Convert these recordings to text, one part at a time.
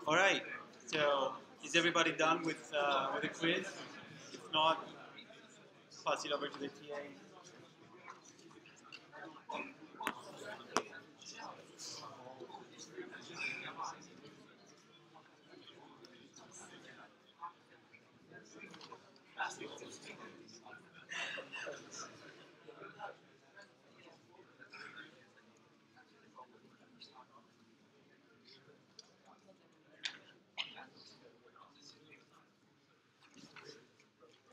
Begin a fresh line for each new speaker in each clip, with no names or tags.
All right. So, is everybody done with the quiz? If not, pass it over to the TA.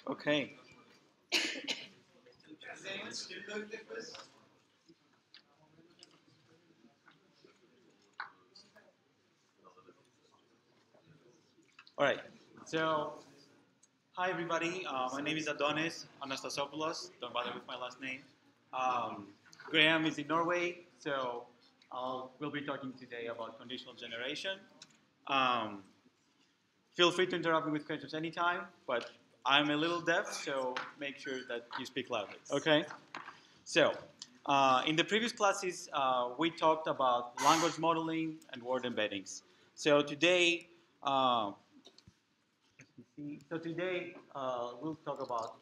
Okay. All right. So, hi everybody. My name is Adonis Anastasopolous. Don't bother with my last name. Um, Graham is in Norway, so we'll be talking today about conditional generation. Um, Feel free to interrupt me with questions anytime, but I'm a little deaf, so make sure that you speak loudly. Okay? So, in the previous classes, we talked about language modeling and word embeddings. So today, we'll talk about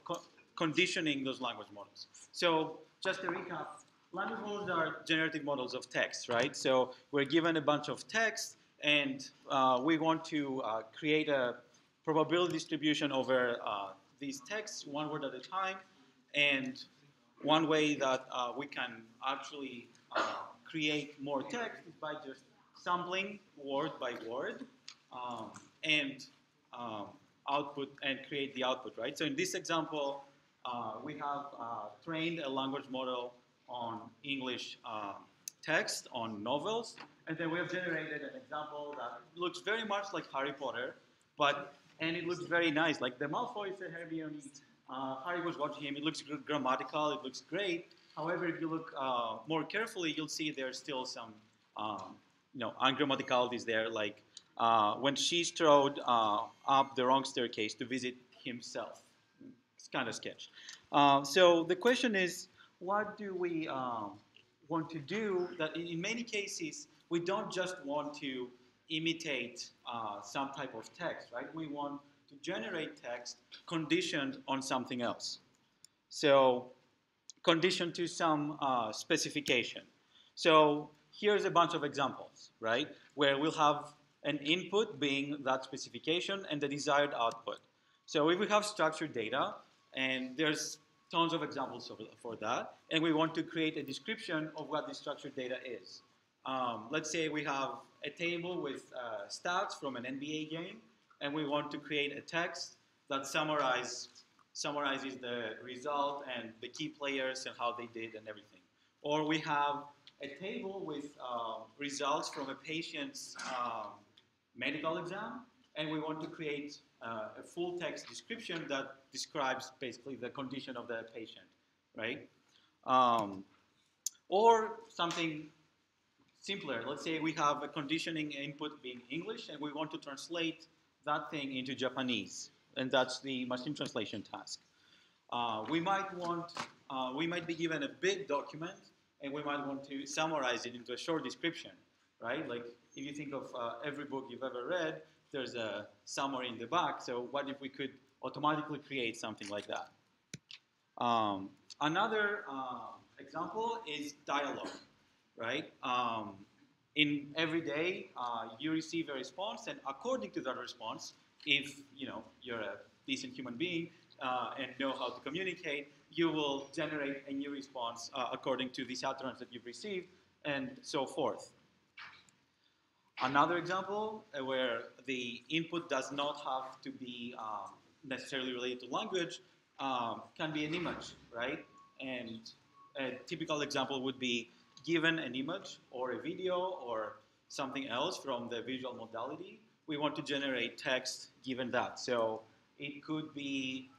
conditioning those language models. So just to recap, language models are generative models of text, right? So we're given a bunch of text, and we want to create a probability distribution over these texts, one word at a time. And one way that we can actually create more text is by just sampling word by word and um, output and create the output, right? So in this example, we have trained a language model on English text, on novels, and then we have generated an example that looks very much like Harry Potter, and it looks very nice. Like the Malfoy said, Harry was watching him. It looks grammatical. It looks great. However, if you look more carefully, you'll see there's still some, ungrammaticalities there. Like when she strode up the wrong staircase to visit himself. It's kind of sketch. So the question is, what do we want to do? That in many cases, we don't just want to imitate some type of text, right? We want to generate text conditioned on something else. So conditioned to some specification. So here's a bunch of examples, right? Where we'll have an input being that specification and the desired output. So if we have structured data, and there's tons of examples for that, and we want to create a description of what the structured data is. Let's say we have a table with stats from an NBA game, and we want to create a text that summarizes the result and the key players and how they did and everything. Or we have a table with results from a patient's medical exam, and we want to create a full text description that describes basically the condition of the patient, right? Or something simpler. Let's say we have a conditioning input being English, and we want to translate that thing into Japanese, and that's the machine translation task. We might be given a big document, and we might want to summarize it into a short description, right? Like if you think of every book you've ever read, there's a summary in the back. So what if we could automatically create something like that? Another example is dialogue, right? In every day, you receive a response, and according to that response, if you're a decent human being and know how to communicate, you will generate a new response according to these utterance that you've received, and so forth. Another example where the input does not have to be necessarily related to language can be an image, right? And a typical example would be given an image or a video or something else from the visual modality, we want to generate text given that. So it could be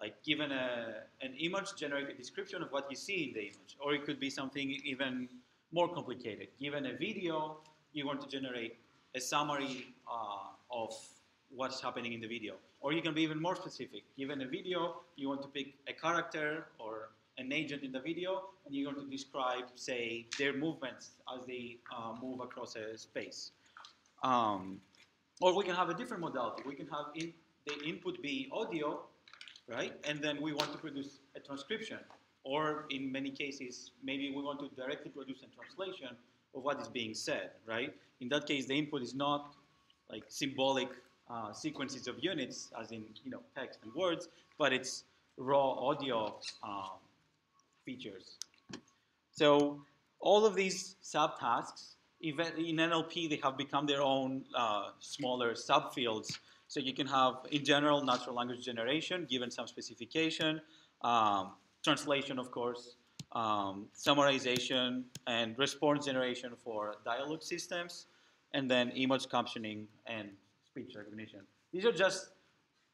like given an image, generate a description of what you see in the image. Or it could be something even more complicated. Given a video, you want to generate a summary of what's happening in the video. Or you can be even more specific. Given a video, you want to pick a character or an agent in the video, and you're going to describe, say, their movements as they move across a space. Or we can have a different modality. We can have the input be audio, right? And then we want to produce a transcription. Or in many cases, maybe we want to directly produce a translation of what is being said, right? In that case, the input is not like symbolic sequences of units, as in text and words, but it's raw audio features. So all of these subtasks, even in NLP, they have become their own smaller subfields. So you can have, in general, natural language generation, given some specification, translation, of course, summarization, and response generation for dialogue systems, and then image captioning and speech recognition. These are just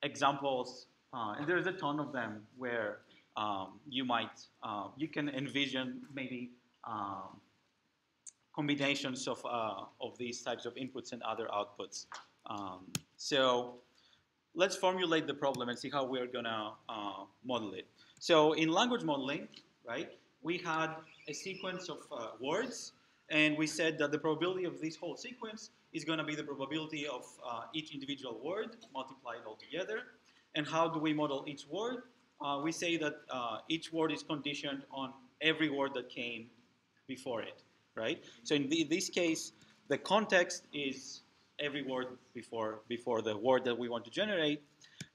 examples, and there's a ton of them where you can envision maybe combinations of these types of inputs and other outputs. So let's formulate the problem and see how we're gonna model it. So in language modeling, right, we had a sequence of words, and we said that the probability of this whole sequence is going to be the probability of each individual word multiplied all together. And how do we model each word? We say that each word is conditioned on every word that came before it, right? So in this case, the context is every word before the word that we want to generate.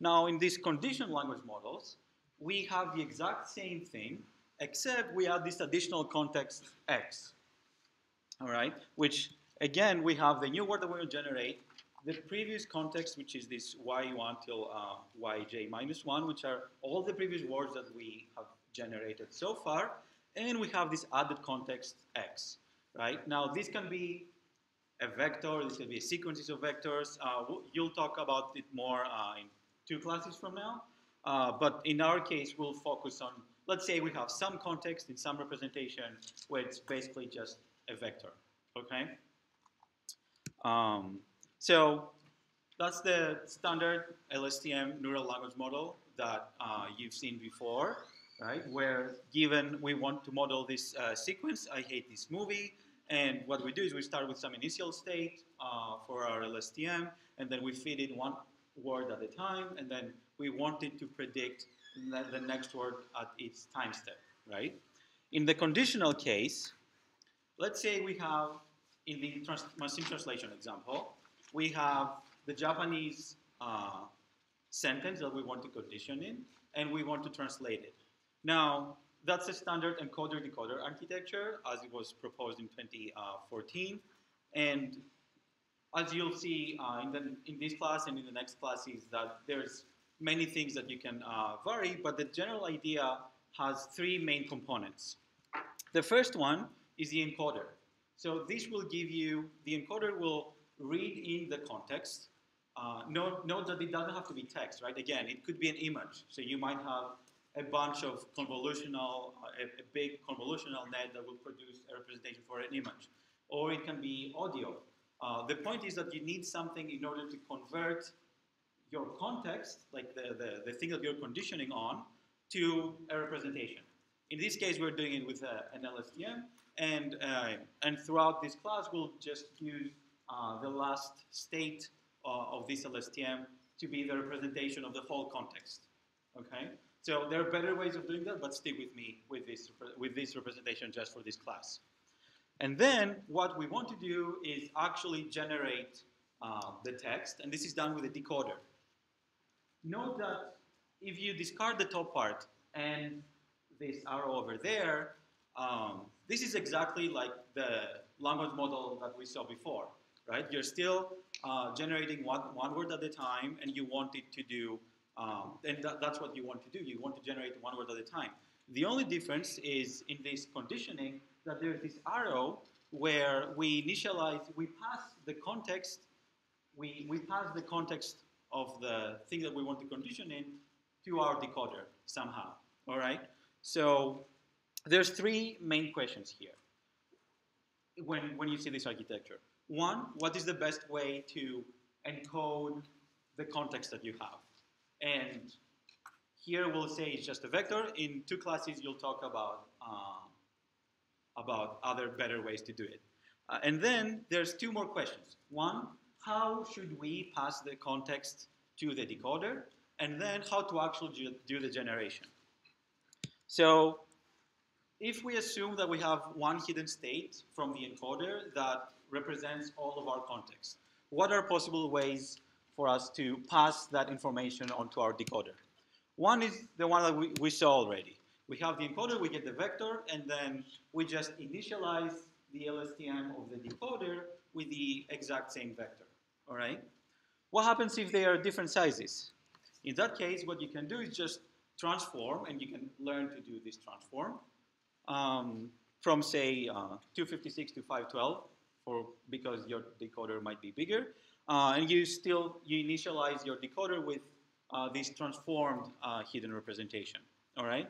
Now, in these conditioned language models, we have the exact same thing, except we add this additional context X, all right? Which, again, we have the new word that we will generate, the previous context, which is this y1 till yj minus 1, which are all the previous words that we have generated so far, and we have this added context X, right? Now, this can be a vector, this can be sequences of vectors. You'll talk about it more in 2 classes from now. But in our case, we'll focus on, let's say we have some context in some representation where it's basically just a vector, okay? So that's the standard LSTM neural language model that you've seen before, right? Where given we want to model this sequence, I hate this movie, and what we do is we start with some initial state for our LSTM, and then we feed in one word at a time, and then we want it to predict the next word at its time step, right? In the conditional case, let's say we have, in the machine translation example, we have the Japanese sentence that we want to condition in, and we want to translate it. Now, that's a standard encoder-decoder architecture as it was proposed in 2014. And as you'll see in this class and in the next class is that there's many things that you can vary, but the general idea has 3 main components. The first one is the encoder. So this will give you, the encoder will read in the context. Note that it doesn't have to be text, right? Again, it could be an image. So you might have a bunch of convolutional, a big convolutional net that will produce a representation for an image. Or it can be audio. The point is that you need something in order to convert your context, like the thing that you're conditioning on, to a representation. In this case, we're doing it with an LSTM, and throughout this class, we'll just use the last state of this LSTM to be the representation of the whole context. Okay? So there are better ways of doing that, but stick with me with this representation just for this class. And then what we want to do is actually generate the text, and this is done with a decoder. Note that if you discard the top part and this arrow over there, this is exactly like the language model that we saw before, right? You're still generating one word at a time, and you want it to do, and that's what you want to do. You want to generate one word at a time. The only difference is in this conditioning that there's this arrow where we initialize, we pass the context, we pass the context of the thing that we want to condition in to our decoder somehow, all right? So there's 3 main questions here when you see this architecture. One, what is the best way to encode the context that you have? And here we'll say it's just a vector. In 2 classes, you'll talk about other better ways to do it. And then there's 2 more questions. One, how should we pass the context to the decoder, and then how to actually do the generation. So if we assume that we have one hidden state from the encoder that represents all of our context, what are possible ways for us to pass that information onto our decoder? One is the one that we saw already. We have the encoder, we get the vector, and then we just initialize the LSTM of the decoder with the exact same vector. All right? What happens if they are different sizes? In that case, what you can do is just transform, and you can learn to do this transform from, say, 256 to 512, because your decoder might be bigger. And you initialize your decoder with this transformed hidden representation. All right?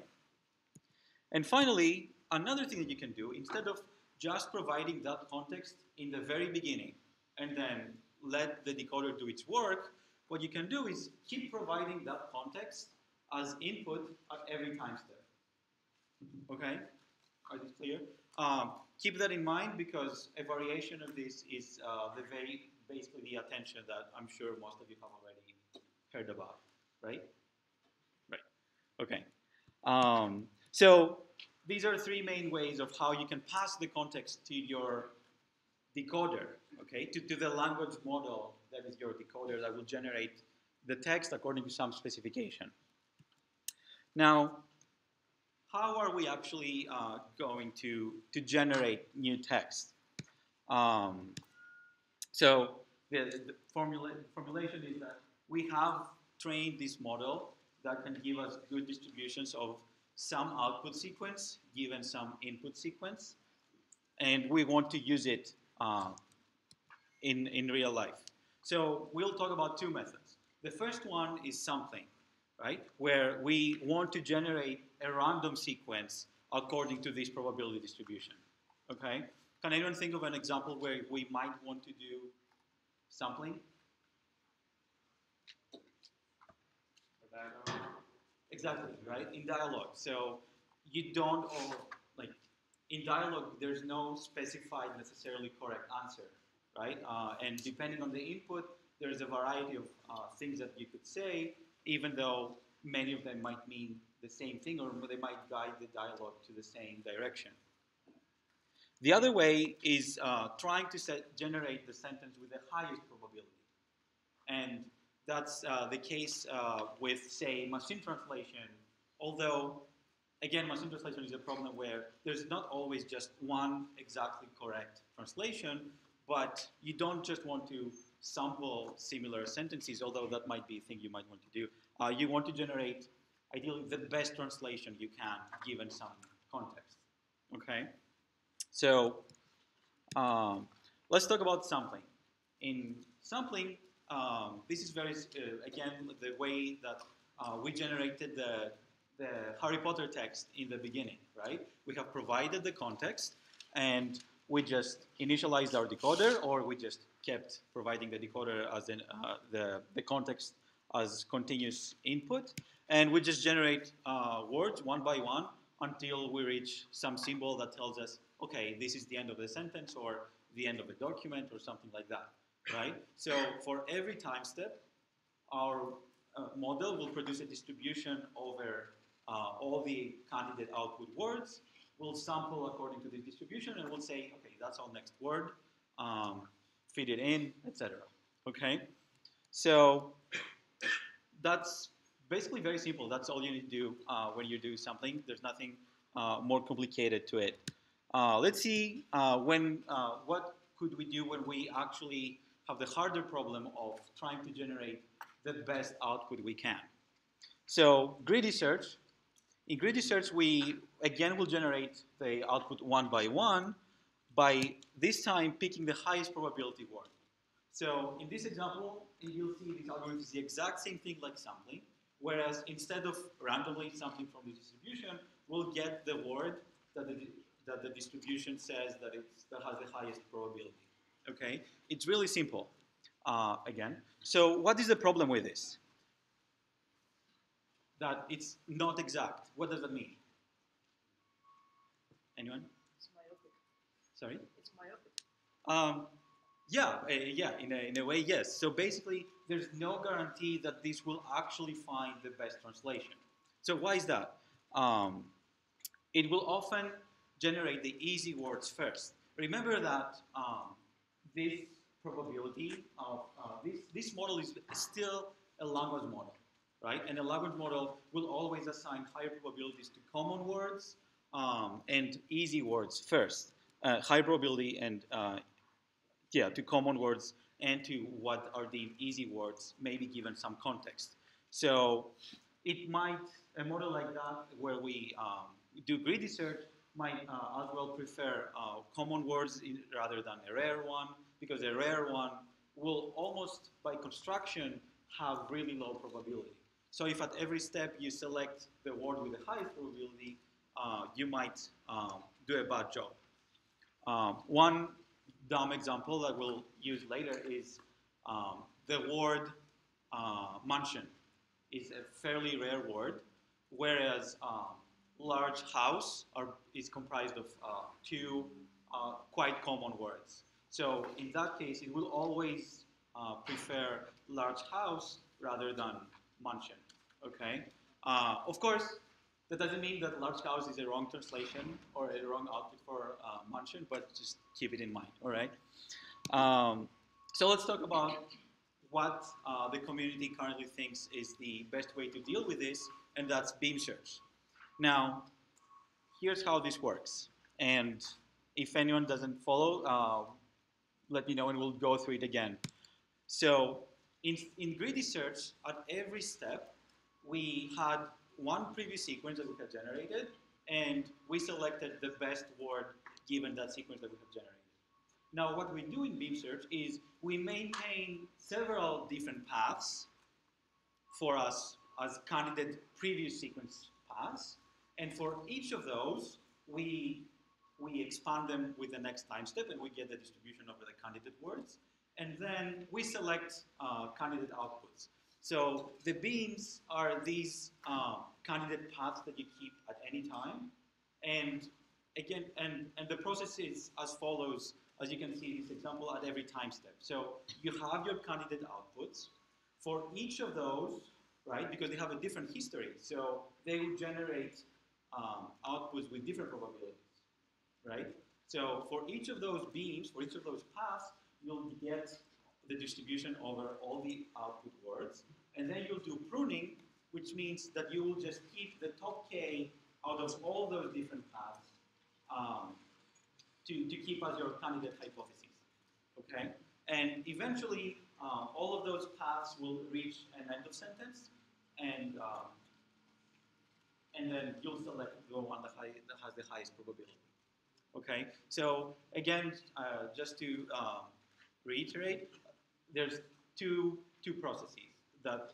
And finally, another thing that you can do, instead of just providing that context in the very beginning and then let the decoder do its work, what you can do is keep providing that context as input at every time step. Okay? Are these clear? Keep that in mind, because a variation of this is basically the attention that I'm sure most of you have already heard about, right? Right. Okay. So these are three main ways of how you can pass the context to your decoder, okay, to the language model that is your decoder that will generate the text according to some specification. Now, how are we actually going to generate new text? So the formulation is that we have trained this model that can give us good distributions of some output sequence given some input sequence, and we want to use it in real life. So we'll talk about two methods. The first one is sampling, right? Where we want to generate a random sequence according to this probability distribution, okay? Can anyone think of an example where we might want to do sampling? Exactly, right? In dialogue. So you don't, in dialogue, there's no specified necessarily correct answer, right? And depending on the input, there's a variety of things that you could say, even though many of them might mean the same thing, or they might guide the dialogue to the same direction. The other way is trying to generate the sentence with the highest probability. And that's the case with, say, machine translation, although, again, machine translation is a problem where there's not always just one exactly correct translation, but you don't just want to sample similar sentences, although that might be a thing you might want to do. You want to generate, ideally, the best translation you can, given some context. Okay? So let's talk about sampling. In sampling, this is very, again, the way that we generated the Harry Potter text in the beginning, right? We have provided the context, and we just initialized our decoder, or we just kept providing the decoder as the context as continuous input, and we just generate words one by one until we reach some symbol that tells us, okay, this is the end of the sentence, or the end of a document, or something like that, right? So for every time step, our model will produce a distribution over all the candidate output words. We'll sample according to the distribution, and we'll say, okay, that's our next word, feed it in, etc. Okay? So that's basically very simple. That's all you need to do when you do something. There's nothing more complicated to it. Let's see what could we do when we actually have the harder problem of trying to generate the best output we can. So greedy search. In greedy search, we again will generate the output one by one by this time picking the highest probability word. So in this example, you'll see this algorithm is the exact same thing like sampling, whereas instead of randomly sampling from the distribution, we'll get the word that the distribution says that has the highest probability. Okay, it's really simple. Again, so what is the problem with this? That it's not exact. What does that mean? Anyone?
It's myopic.
Sorry?
It's myopic.
Yeah, yeah. In a way, yes. So basically, there's no guarantee that this will actually find the best translation. So why is that? Um, it will often generate the easy words first. Remember that this probability of this model is still a language model, right? And a language model will always assign higher probabilities to common words and easy words first. High probability and yeah, to common words and to what are deemed easy words, maybe given some context. So it might, a model like that where we do greedy search might as well prefer common words rather than a rare one, because a rare one will almost by construction have really low probability. So if at every step you select the word with the highest probability, you might do a bad job. One dumb example that we'll use later is the word mansion is a fairly rare word, whereas large house is comprised of two quite common words. So in that case, it will always prefer large house rather than mansion. Okay. Of course, that doesn't mean that large house is a wrong translation or a wrong output for mansion, but just keep it in mind. All right. Um, so let's talk about what the community currently thinks is the best way to deal with this, and that's beam search. Now, here's how this works. And if anyone doesn't follow, let me know and we'll go through it again. So in greedy search, at every step, we had one previous sequence that we had generated, and we selected the best word given that sequence that we have generated. Now, what we do in beam search is we maintain several different paths for us as candidate previous sequence paths, and for each of those, we expand them with the next time step, and we get the distribution over the candidate words, and then we select candidate outputs. So the beams are these candidate paths that you keep at any time, and again, and the process is as follows, as you can see in this example, at every time step. So you have your candidate outputs. For each of those, right, because they have a different history, so they will generate outputs with different probabilities, right? So for each of those beams, for each of those paths, you'll get the distribution over all the output words, and then you'll do pruning, which means that you will just keep the top k out of all those different paths to keep as your candidate hypothesis, okay? And eventually, all of those paths will reach an end of sentence, and then you'll select the one that has the highest probability. Okay, so again, just to reiterate, there's two processes that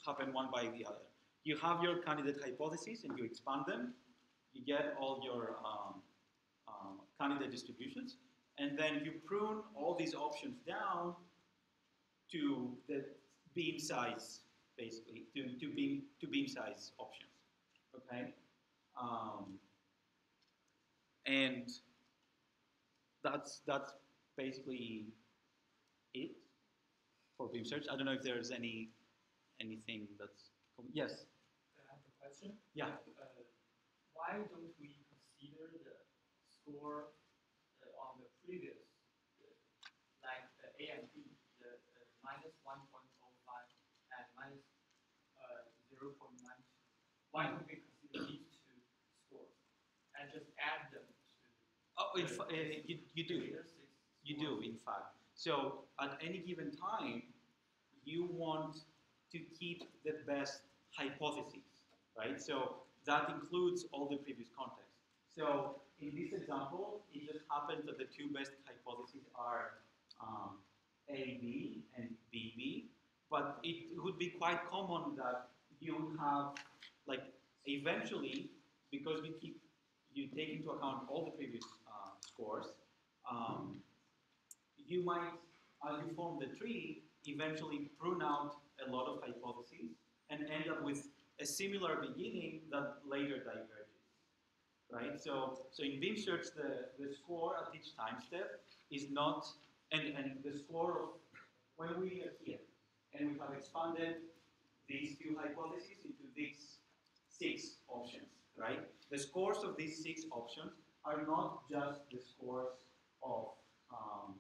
happen one by the other. You have your candidate hypotheses and you expand them. You get all your candidate distributions, and then you prune all these options down to the beam size, basically, to beam size options. Okay, and that's basically it for beam search. I don't know if there's anything that's yes.
I have a question.
Yeah.
Why don't we consider the score on the previous, like the A and B, the minus 1.05 and minus 0.92? Why don't we consider these two scores and just add them to?
Oh, you do. You do, in fact. So at any given time, you want to keep the best hypotheses, right? So that includes all the previous context. So in this example, it just happens that the two best hypotheses are AB and BB, but it would be quite common that you would have, like, eventually, because you take into account all the previous scores, you might, as you form the tree, eventually prune out a lot of hypotheses and end up with a similar beginning that later diverges, right? So in beam search, the score at each time step is not and the score of when we are here, and we have expanded these two hypotheses into these 6 options, right? The scores of these 6 options are not just the scores of um,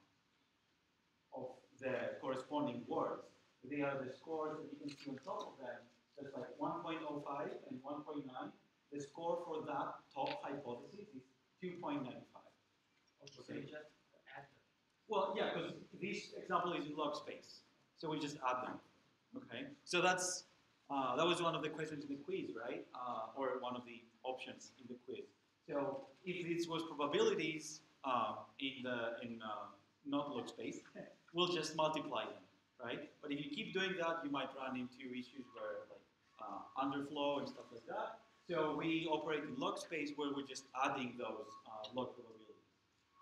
of the corresponding words. They are the scores that you can see on top of them. There's like 1.05 and 1.9. The score for that top hypothesis is 2.95.
Okay, just add them.
Well, yeah, because this example is in log space, so we just add them. Okay, so that was one of the questions in the quiz, right? Or one of the options in the quiz. So if this was probabilities in not log space, we'll just multiply them, right? But if you keep doing that, you might run into issues where like underflow and stuff like that. So we operate in log space where we're just adding those log probabilities.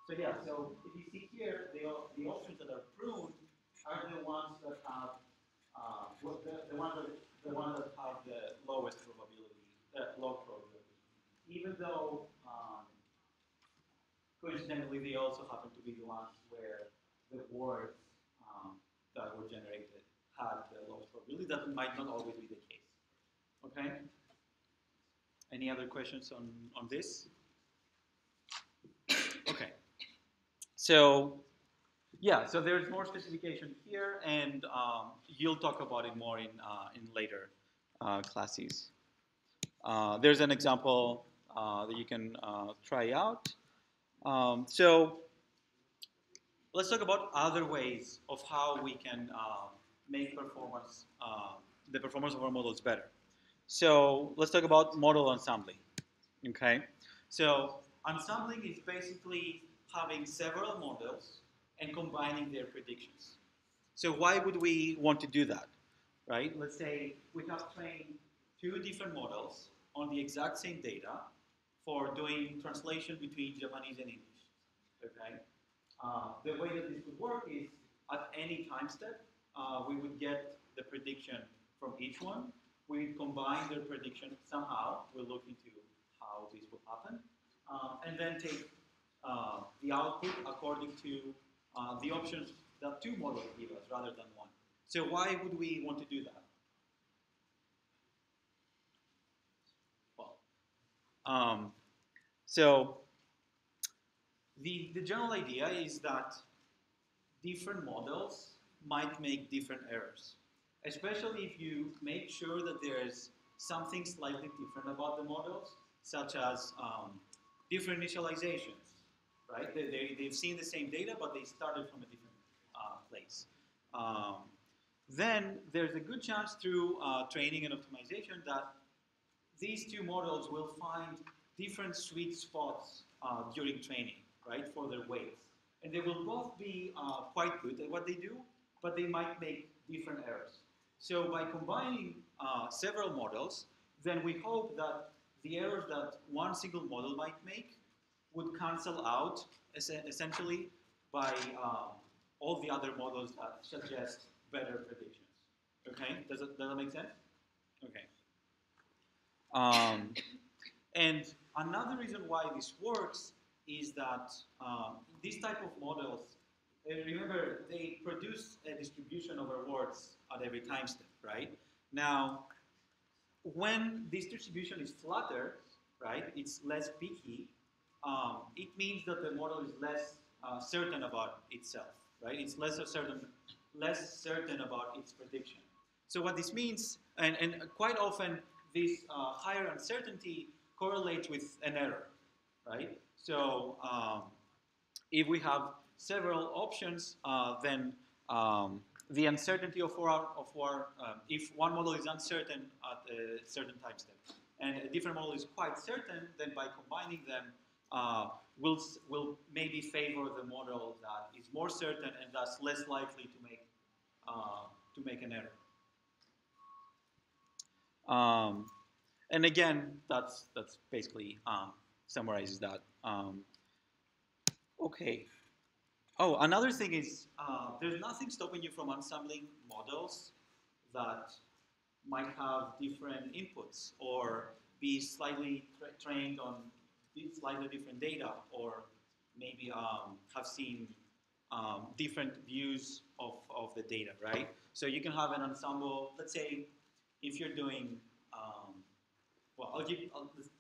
So yeah, so if you see here, the options that are pruned are the ones that have the ones that have the lowest probability, log probability. Even though coincidentally they also happen to be the ones where the words that were generated had the lowest probability. That might not always be the case. Okay. Any other questions on this? Okay. So, yeah, so there's more specification here, and you'll talk about it more in later classes. There's an example that you can try out. So, let's talk about other ways of how we can make the performance of our models better. So, let's talk about model ensembling. Okay, so ensembling is basically having several models and combining their predictions. So why would we want to do that, right? Let's say we have trained 2 different models on the exact same data for doing translation between Japanese and English. Okay, the way that this would work is at any time step, we would get the prediction from each one. We would combine their prediction somehow. We'll look into how this will happen, and then take the output according to the options that 2 models give us rather than 1. So why would we want to do that? Well, so the general idea is that different models might make different errors, especially if you make sure that there's something slightly different about the models, such as different initializations, right? They've seen the same data, but they started from a different place. Then there's a good chance through training and optimization that these 2 models will find different sweet spots during training, right, for their weights. And they will both be quite good at what they do, but they might make different errors. So by combining several models, then we hope that the errors that one single model might make would cancel out essentially by all the other models that suggest better predictions. Okay, does that make sense? Okay. And another reason why this works is that these type of models, remember, they produce a distribution over words at every time step, right? Now, when this distribution is flatter, right, it's less peaky, it means that the model is less certain about itself, right? It's less certain about its prediction. So what this means, and quite often this higher uncertainty correlates with an error, right? So if we have several options, then the uncertainty of if one model is uncertain at a certain time step, and a different model is quite certain, then by combining them, will maybe favor the model that is more certain and thus less likely to make an error. And again, that's basically summarizes that. Okay. Oh, another thing is there's nothing stopping you from ensembling models that might have different inputs or be slightly trained on slightly different data, or maybe have seen different views of the data, right? So you can have an ensemble. Let's say if you're doing, well, I'll give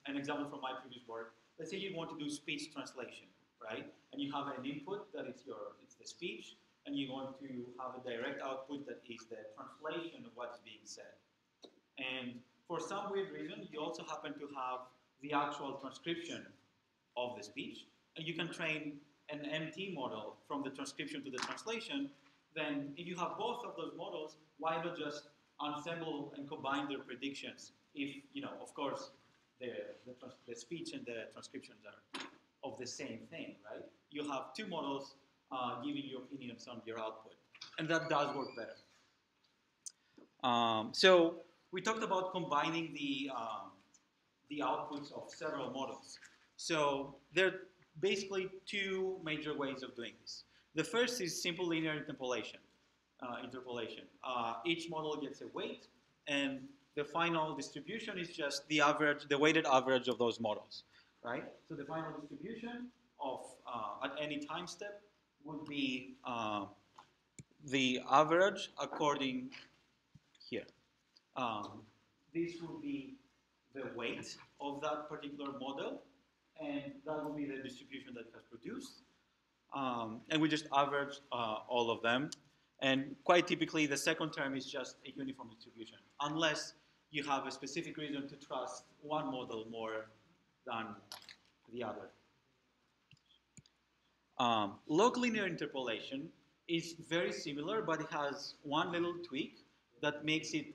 an example from my previous work. Let's say you want to do speech translation, right? And you have an input that it's the speech, and you want to have a direct output that is the translation of what's being said. And for some weird reason, you also happen to have the actual transcription of the speech, and you can train an MT model from the transcription to the translation. Then if you have both of those models, why not just ensemble and combine their predictions if, of course, the speech and the transcriptions are of the same thing, right? You have two models giving you opinions on your output, and that does work better. So we talked about combining the outputs of several models. So there are basically two major ways of doing this. The first is simple linear interpolation. Each model gets a weight, and the final distribution is just the average, the weighted average of those models, right? So the final distribution of at any time step would be the average according here. This would be the weight of that particular model, and that will be the distribution that it has produced. And we just average all of them. And quite typically, the second term is just a uniform distribution, unless you have a specific reason to trust one model more than the other. Log linear interpolation is very similar, but it has one little tweak that makes it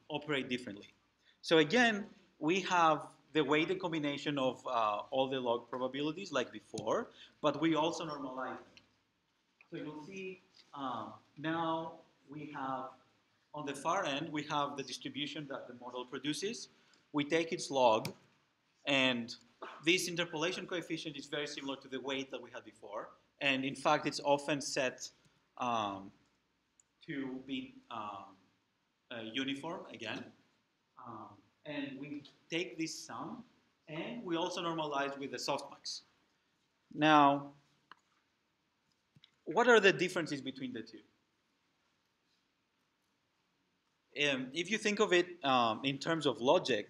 operate differently. So again, we have the weighted combination of all the log probabilities like before, but we also normalize them. So you'll see now we have, on the far end, we have the distribution that the model produces. We take its log, and this interpolation coefficient is very similar to the weight that we had before. And in fact, it's often set to be uniform again. And we take this sum, and we also normalize with the softmax. Now, what are the differences between the two? If you think of it in terms of logic,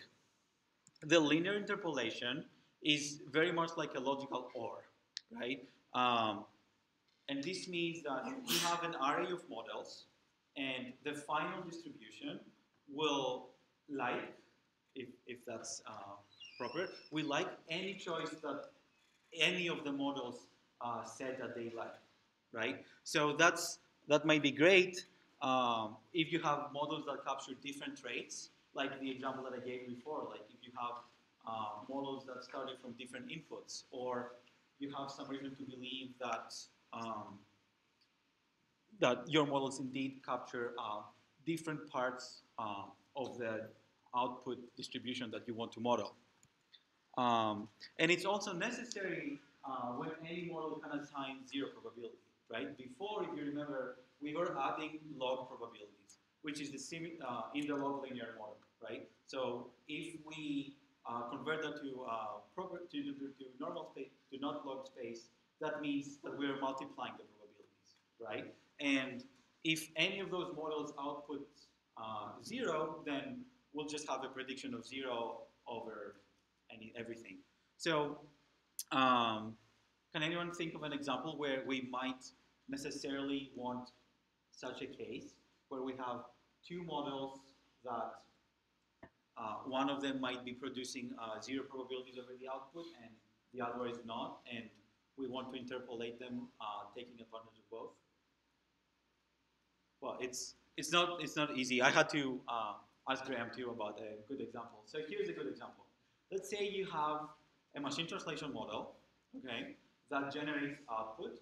the linear interpolation is very much like a logical OR, right? And this means that you have an array of models, and the final distribution will like, if that's proper, we like any choice that any of the models said that they like, right? So that might be great if you have models that capture different traits, like the example that I gave before, like if you have models that started from different inputs, or you have some reason to believe that that your models indeed capture different parts of the output distribution that you want to model. And it's also necessary when any model can assign zero probability, right? Before, if you remember, we were adding log probabilities, which is the same in the log linear model, right? So if we convert that to normal space, to not log space, that means that we're multiplying the probabilities, right? And if any of those models outputs 0, then we'll just have a prediction of 0 over everything. So can anyone think of an example where we might necessarily want such a case, where we have two models that one of them might be producing 0 probabilities over the output and the other is not, and we want to interpolate them taking advantage of both? Well, it's not easy. I had to ask Graham too about a good example. So here's a good example. Let's say you have a machine translation model, okay, that generates output,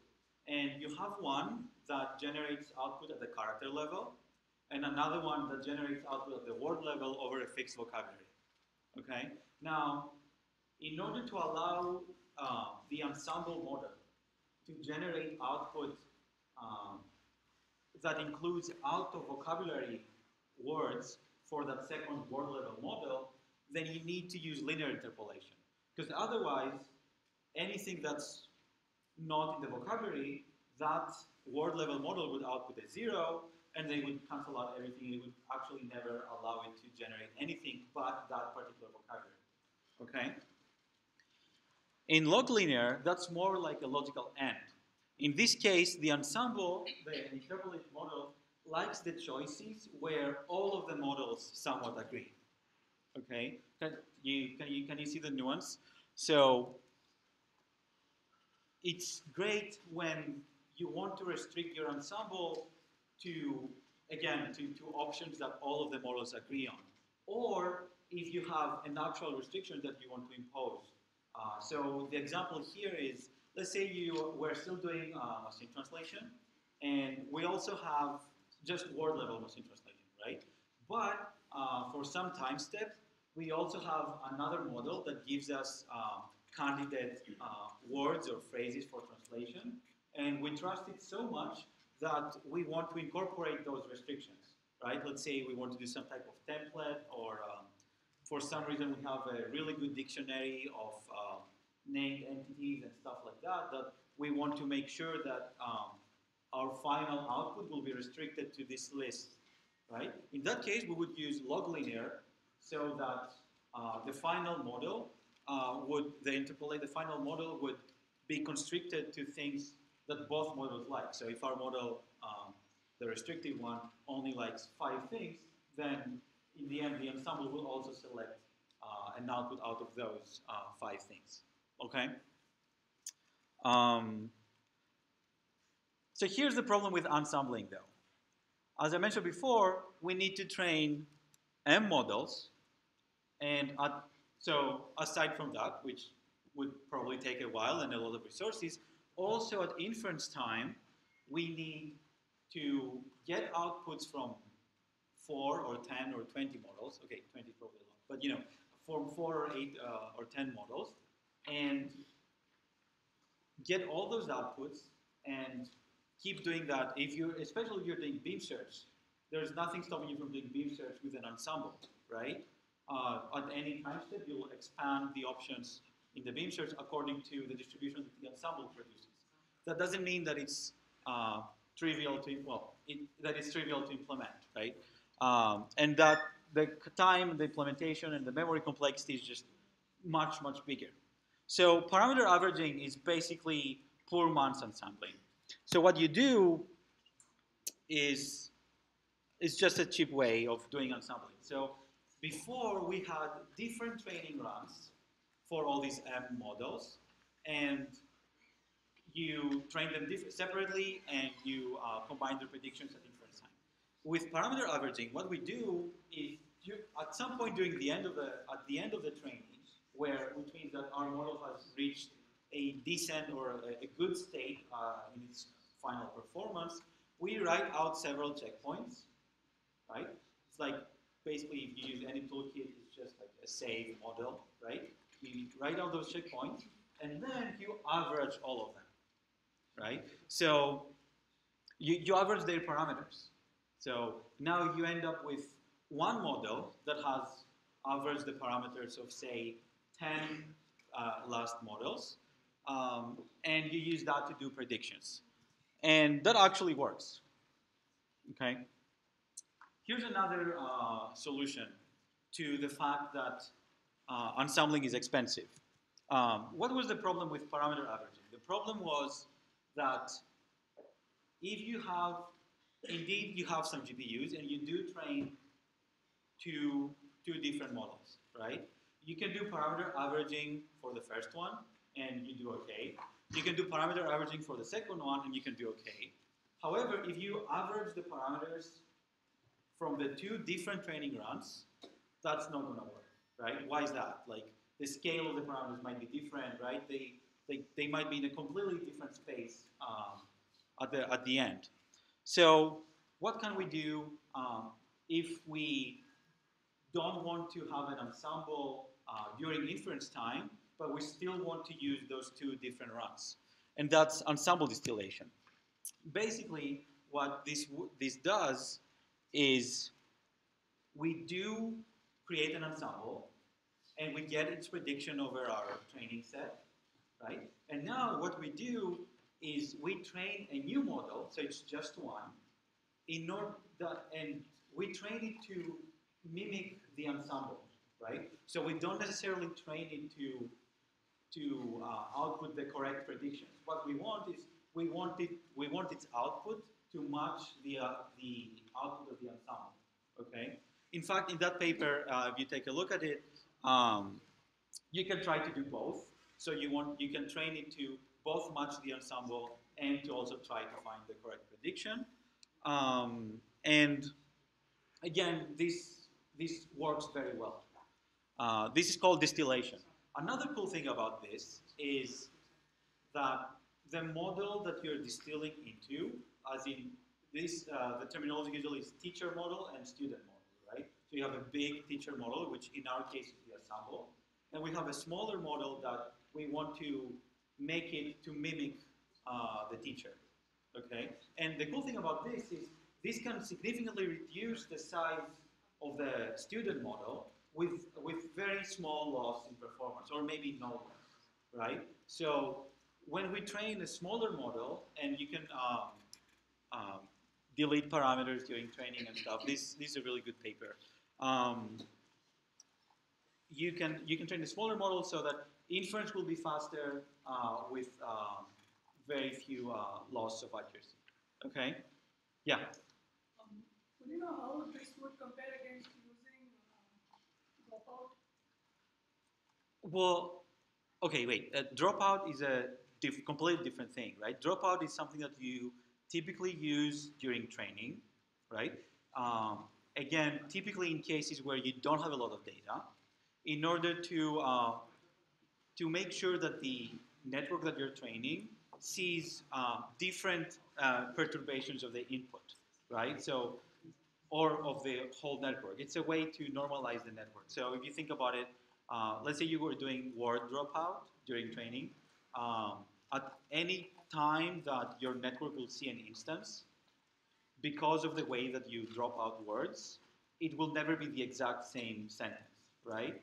and you have one that generates output at the character level, and another one that generates output at the word level over a fixed vocabulary. Okay. Now, in order to allow the ensemble model to generate output that includes out of vocabulary words for that second word level model, then you need to use linear interpolation. Because otherwise, anything that's not in the vocabulary, that word level model would output a 0, and they would cancel out everything. It would actually never allow it to generate anything but that particular vocabulary. Okay? In log linear, that's more like a logical AND. In this case, the ensemble, the interpolated model, likes the choices where all of the models somewhat agree. Okay? Can you see the nuance? So it's great when you want to restrict your ensemble to, again, to options that all of the models agree on. Or if you have an actual restriction that you want to impose. So the example here is, let's say we're still doing machine translation, and we also have just word level machine translation, right? But for some time steps, we also have another model that gives us candidate words or phrases for translation, and we trust it so much that we want to incorporate those restrictions, right? Let's say we want to do some type of template, or for some reason we have a really good dictionary of named entities and stuff like that, that we want to make sure that our final output will be restricted to this list, right? In that case, we would use log linear so that the final model the final model would be constricted to things that both models like. So if our model, the restricted one, only likes 5 things, then in the end, the ensemble will also select an output out of those 5 things. Okay? So here's the problem with ensembling, though. As I mentioned before, we need to train M models, and so aside from that, which would probably take a while and a lot of resources, also at inference time, we need to get outputs from 4 or 10 or 20 models. Okay, 20 is probably a lot, but from 4 or 8 or 10 models, and get all those outputs and keep doing that. Especially if you're doing beam search, there's nothing stopping you from doing beam search with an ensemble, right? At any time step, you'll expand the options in the beam search according to the distribution that the ensemble produces. That doesn't mean that it's trivial to implement, right? And that the time, the implementation, and the memory complexity is just much, much bigger. So parameter averaging is basically poor man's ensembling. So what you do is just a cheap way of doing ensembling. So before, we had different training runs for all these M models, and you train them separately, and you combine the predictions at inference time. With parameter averaging, what we do is at some point during the end of the training, which means that our model has reached a decent or a good state in its final performance, we write out several checkpoints, right? It's like basically if you use any toolkit, it's just like a save model, right? You write out those checkpoints, and then you average all of them, right? So you average their parameters. So now you end up with one model that has averaged the parameters of, say, 10 last models, and you use that to do predictions. And that actually works, okay? Here's another solution to the fact that ensembling is expensive. What was the problem with parameter averaging? The problem was that if you have some GPUs and you do train two different models, right? You can do parameter averaging for the first one, and you do okay. You can do parameter averaging for the second one, and you can do okay. However, if you average the parameters from the 2 different training runs, that's not going to work, right? Why is that? Like, the scale of the parameters might be different, right? They might be in a completely different space at the end. So what can we do if we don't want to have an ensemble during inference time, but we still want to use those 2 different runs? And that's ensemble distillation. Basically, what this does is we do create an ensemble, and we get its prediction over our training set, right? And now what we do is we train a new model, so it's just one, and we train it to mimic the ensemble, right? So we don't necessarily train it to output the correct predictions. What we want is we want its output to match the output of the ensemble. Okay. In fact, in that paper, if you take a look at it, you can try to do both. So you can train it to both match the ensemble and to also try to find the correct prediction. And again, this works very well. This is called distillation. Another cool thing about this is that the model that you're distilling into, as in this, the terminology usually is teacher model and student model, right? So you have a big teacher model, which in our case is the ensemble, and we have a smaller model that we want to make it to mimic the teacher, okay? And the cool thing about this is this can significantly reduce the size of the student model with very small loss in performance, or maybe no loss, right? So when we train a smaller model, and you can um, delete parameters during training and stuff, this is a really good paper. You can train a smaller model so that inference will be faster with very few loss of accuracy. Okay? Yeah.
Would you know how this would compare against using dropout?
Well, okay, wait. Dropout is a completely different thing, right? Dropout is something that you typically use during training, right? Again, typically in cases where you don't have a lot of data, in order to make sure that the network that you're training sees different perturbations of the input, right? So, or of the whole network. It's a way to normalize the network. So if you think about it, let's say you were doing word dropout during training. At any time that your network will see an instance, because of the way that you drop out words, it will never be the exact same sentence, right?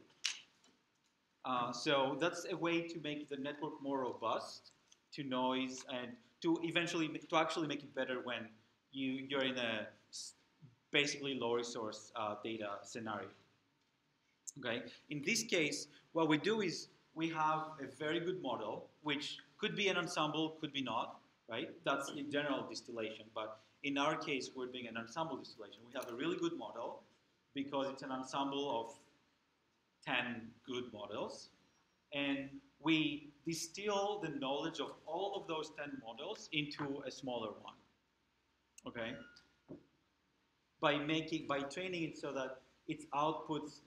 So that's a way to make the network more robust to noise and to actually make it better when you're in a basically low resource data scenario. Okay. In this case, what we do is we have a very good model, which could be an ensemble, could be not, right? That's in general distillation, but in our case, we're doing an ensemble distillation. We have a really good model because it's an ensemble of 10 good models, and we distill the knowledge of all of those 10 models into a smaller one. Okay? By training it so that its outputs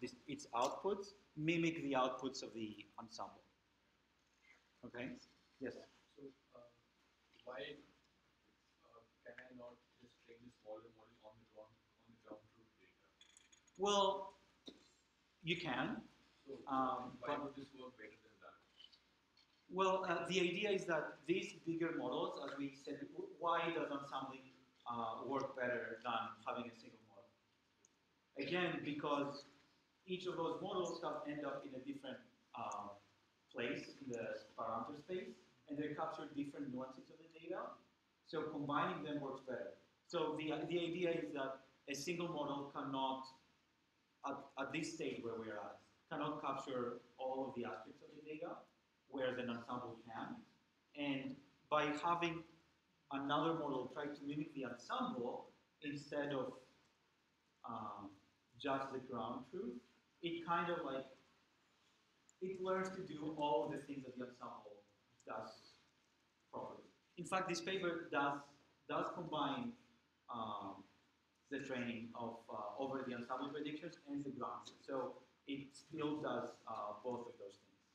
mimic the outputs of the ensemble. Okay? Yes.
So why can I not just train the smaller model on the ground truth data?
Well, you can.
So why would this work better than that?
Well, the idea is that these bigger models, as we said, why does ensembling work better than having a single model? Again, because each of those models end up in a different place in the parameter space, and they capture different nuances of the data. So combining them works better. So the idea is that a single model cannot, at this stage where we're at, cannot capture all of the aspects of the data, whereas an ensemble can. And by having another model try to mimic the ensemble instead of just the ground truth, it kind of like, it learns to do all of the things that the ensemble does properly. In fact, this paper does combine the training of over the ensemble predictions and the ground truth. So it still does both of those things.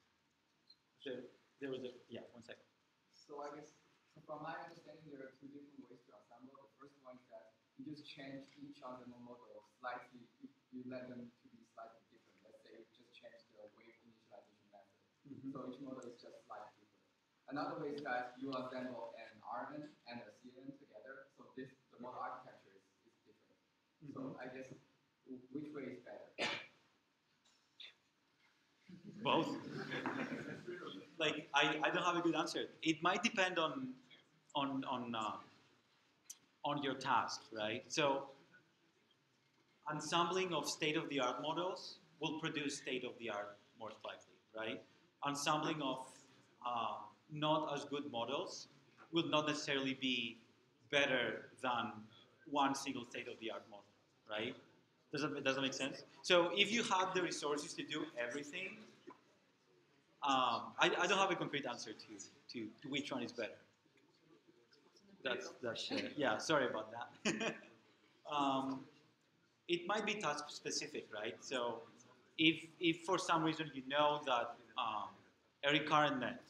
So there was one second.
So I guess, from my understanding, there are two different ways to ensemble. The first one is that you just change each of the model slightly. You let them to be slightly different. Let's say you just change the weight initialization method. Mm-hmm. So each model is just slightly different. Another way is that you assemble an RN and a CNN together. So the model architecture is different. Mm-hmm. So I guess, which way is better?
Both. Like, I don't have a good answer. It might depend on on your task, right? So ensembling of state-of-the-art models will produce state-of-the-art most likely, right? Ensembling of not as good models will not necessarily be better than one single state-of-the-art model, right? Does that make sense? So if you have the resources to do everything, I don't have a concrete answer to which one is better. That's yeah. Sorry about that. um, it might be task specific, right? So if for some reason you know that a recurrent net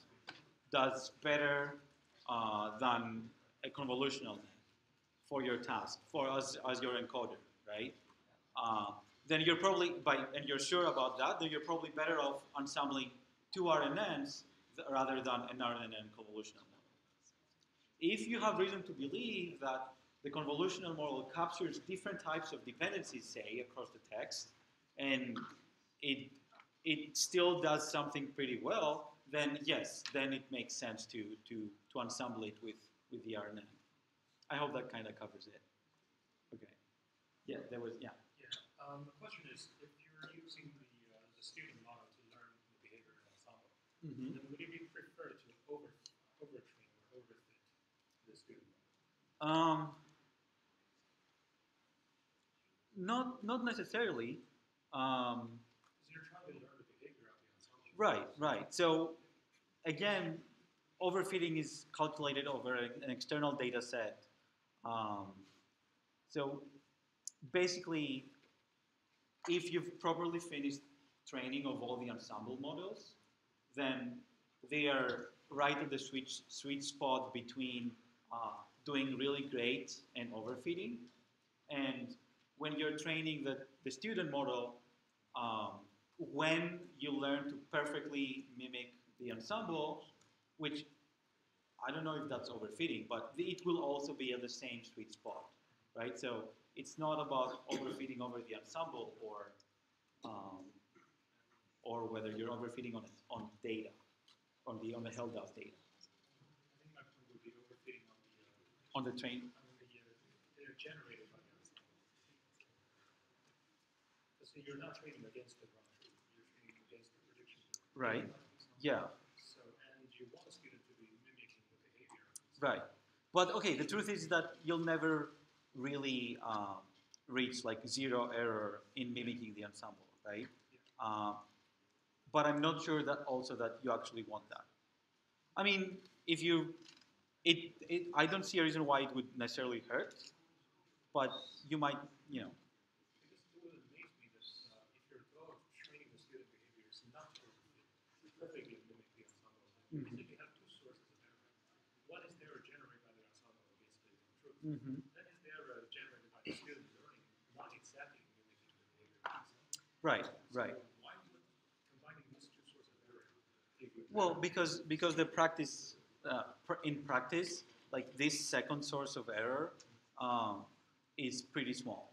does better than a convolutional net for your task, for as your encoder, right? Then you're probably and you're sure about that, then you're probably better off ensembling two RNNs rather than an RNN convolutional model. If you have reason to believe that the convolutional model captures different types of dependencies, say, across the text, and it still does something pretty well, then yes, then it makes sense to ensemble it with the RNN. I hope that kind of covers it. Okay. Yeah, there was, yeah.
The question is, if you're using the student model to learn the behavior in ensemble, then would it be preferred to overtrain or overfit the student model?
Not necessarily.
Because you're trying to learn the behavior of the ensemble.
Right. So again, overfitting is calculated over an external data set. So basically, if you've properly finished training of all the ensemble models, then they are right at the sweet spot between doing really great and overfitting. And when you're training the student model, when you learn to perfectly mimic the ensemble, which I don't know if that's overfitting, but it will also be at the same sweet spot, right? So it's not about overfitting over the ensemble or whether you're overfitting on data, on the held out data.
I think my point would be overfitting
on the train.
They're generated by the ensemble. So you're not training against the ground truth. You're training against the prediction.
Right. Yeah.
So and you want a student to be mimicking the behavior.
Right. But okay, the truth is that you'll never really reach like zero error in mimicking the ensemble, right? Yeah. But I'm not sure that also that you actually want that. I mean, if you, I don't see a reason why it would necessarily hurt, but you might, you know.
Because it would amaze me that if your goal of training the student behavior is not to perfectly mimic the ensemble, you basically have two sources of error. One is the error generated by the ensemble against the truth. That is the error generated by the student learning, not exactly mimicking the behavior.
Right.
So why would combining these two sources of error give you?
Well, because the practice, in practice, like this second source of error is pretty small.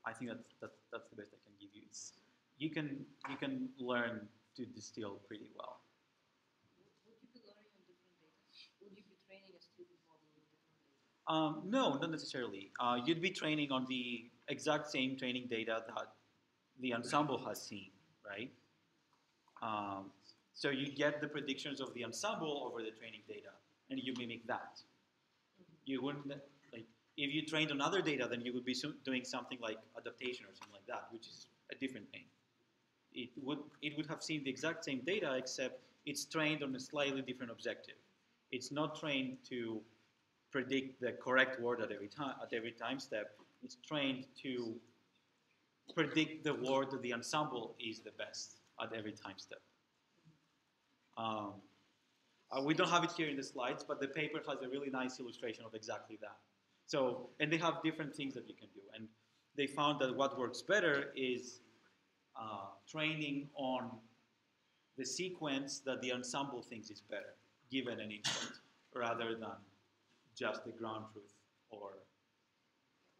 I think that's the best I can give you. It's, you can learn to distill pretty well.
Would you be learning on different data? Would you be training a student model on different data?
No, not necessarily. You'd be training on the exact same training data that the ensemble has seen, right? So you get the predictions of the ensemble over the training data, and you mimic that. You wouldn't, like, if you trained on other data, then you would be doing something like adaptation or something like that, which is a different thing. It would have seen the exact same data, except it's trained on a slightly different objective. It's not trained to predict the correct word at every time step. It's trained to predict the word that the ensemble is the best at every time step. We don't have it here in the slides, but the paper has a really nice illustration of exactly that. So, and they have different things that you can do. And they found that what works better is training on the sequence that the ensemble thinks is better, given an input, rather than just the ground truth or,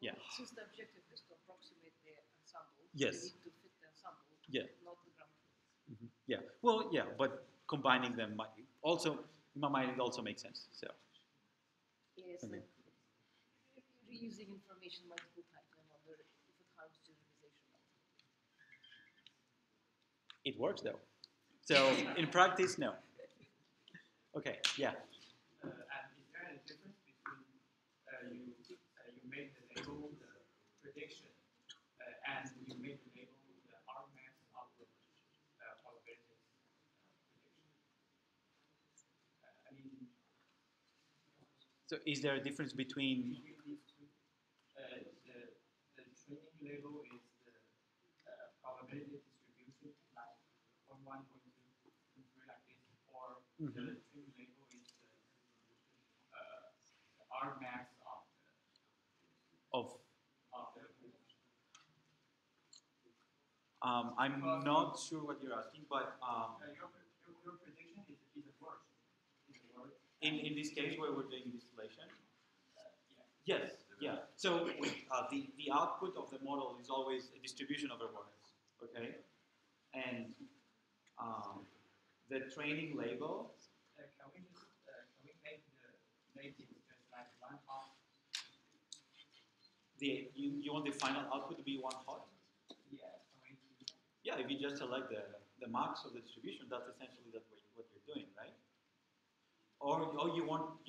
yeah.
Since the objective is to approximate the ensemble,
Yes.
you need to fit the ensemble,
Yeah.
not the ground truth.
Yeah. Well, yeah, but combining them might also, in my mind, it also makes sense. So
Yes,
okay.
like reusing information multiple times. I wonder if it harms generalization.
It works though. So in practice, no. Okay, yeah.
And is there a difference between you made the label the prediction and you made the label the argmax output probabilities prediction? I mean,
So is there a difference between?
between these two, the training label is the probability distribution, like 0.1, 0.2, 0.3 like this, or the training label is the argmax
Of
of the prediction.
I'm not sure what you're asking, but
Your prediction is a word.
in this case where we're doing distillation,
Yeah.
yes, yeah. So the output of the model is always a distribution over words, okay? And the training label,
Can we make the native just like one hot?
you want the final output to be one hot?
Yeah. Can we do that?
Yeah, if you just select the max of the distribution, that's essentially what you're doing, right? Or you want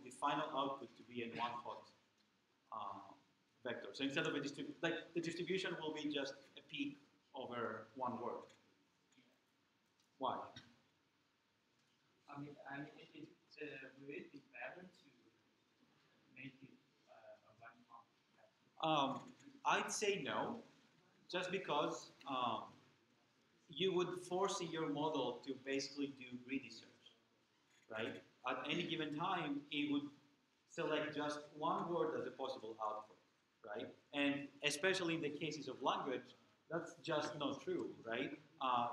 the final output to be in one hot vector. So instead of a like the distribution will be just a peak over one word. Why?
I mean, will it be better to make it a one hot?
I'd say no, just because you would foresee your model to basically do greedy search, right? At any given time, it would select just one word as a possible output, right? And especially in the cases of language, that's just not true, right?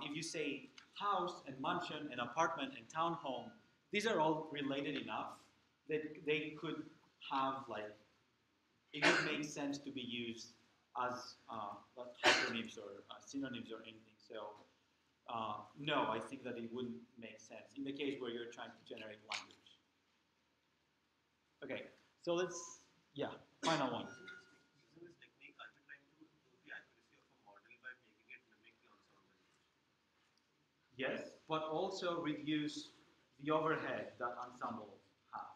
If you say house and mansion and apartment and townhome, these are all related enough that they could have like, it would make sense to be used as like hypernyms or synonyms or anything. So no, I think that it wouldn't make sense in the case where you're trying to generate language. Okay, so let's, yeah, final one.
Using this technique, are we trying to improve the accuracy of a model by making it mimic the ensemble?
Yes, but also reduce the overhead that ensemble has.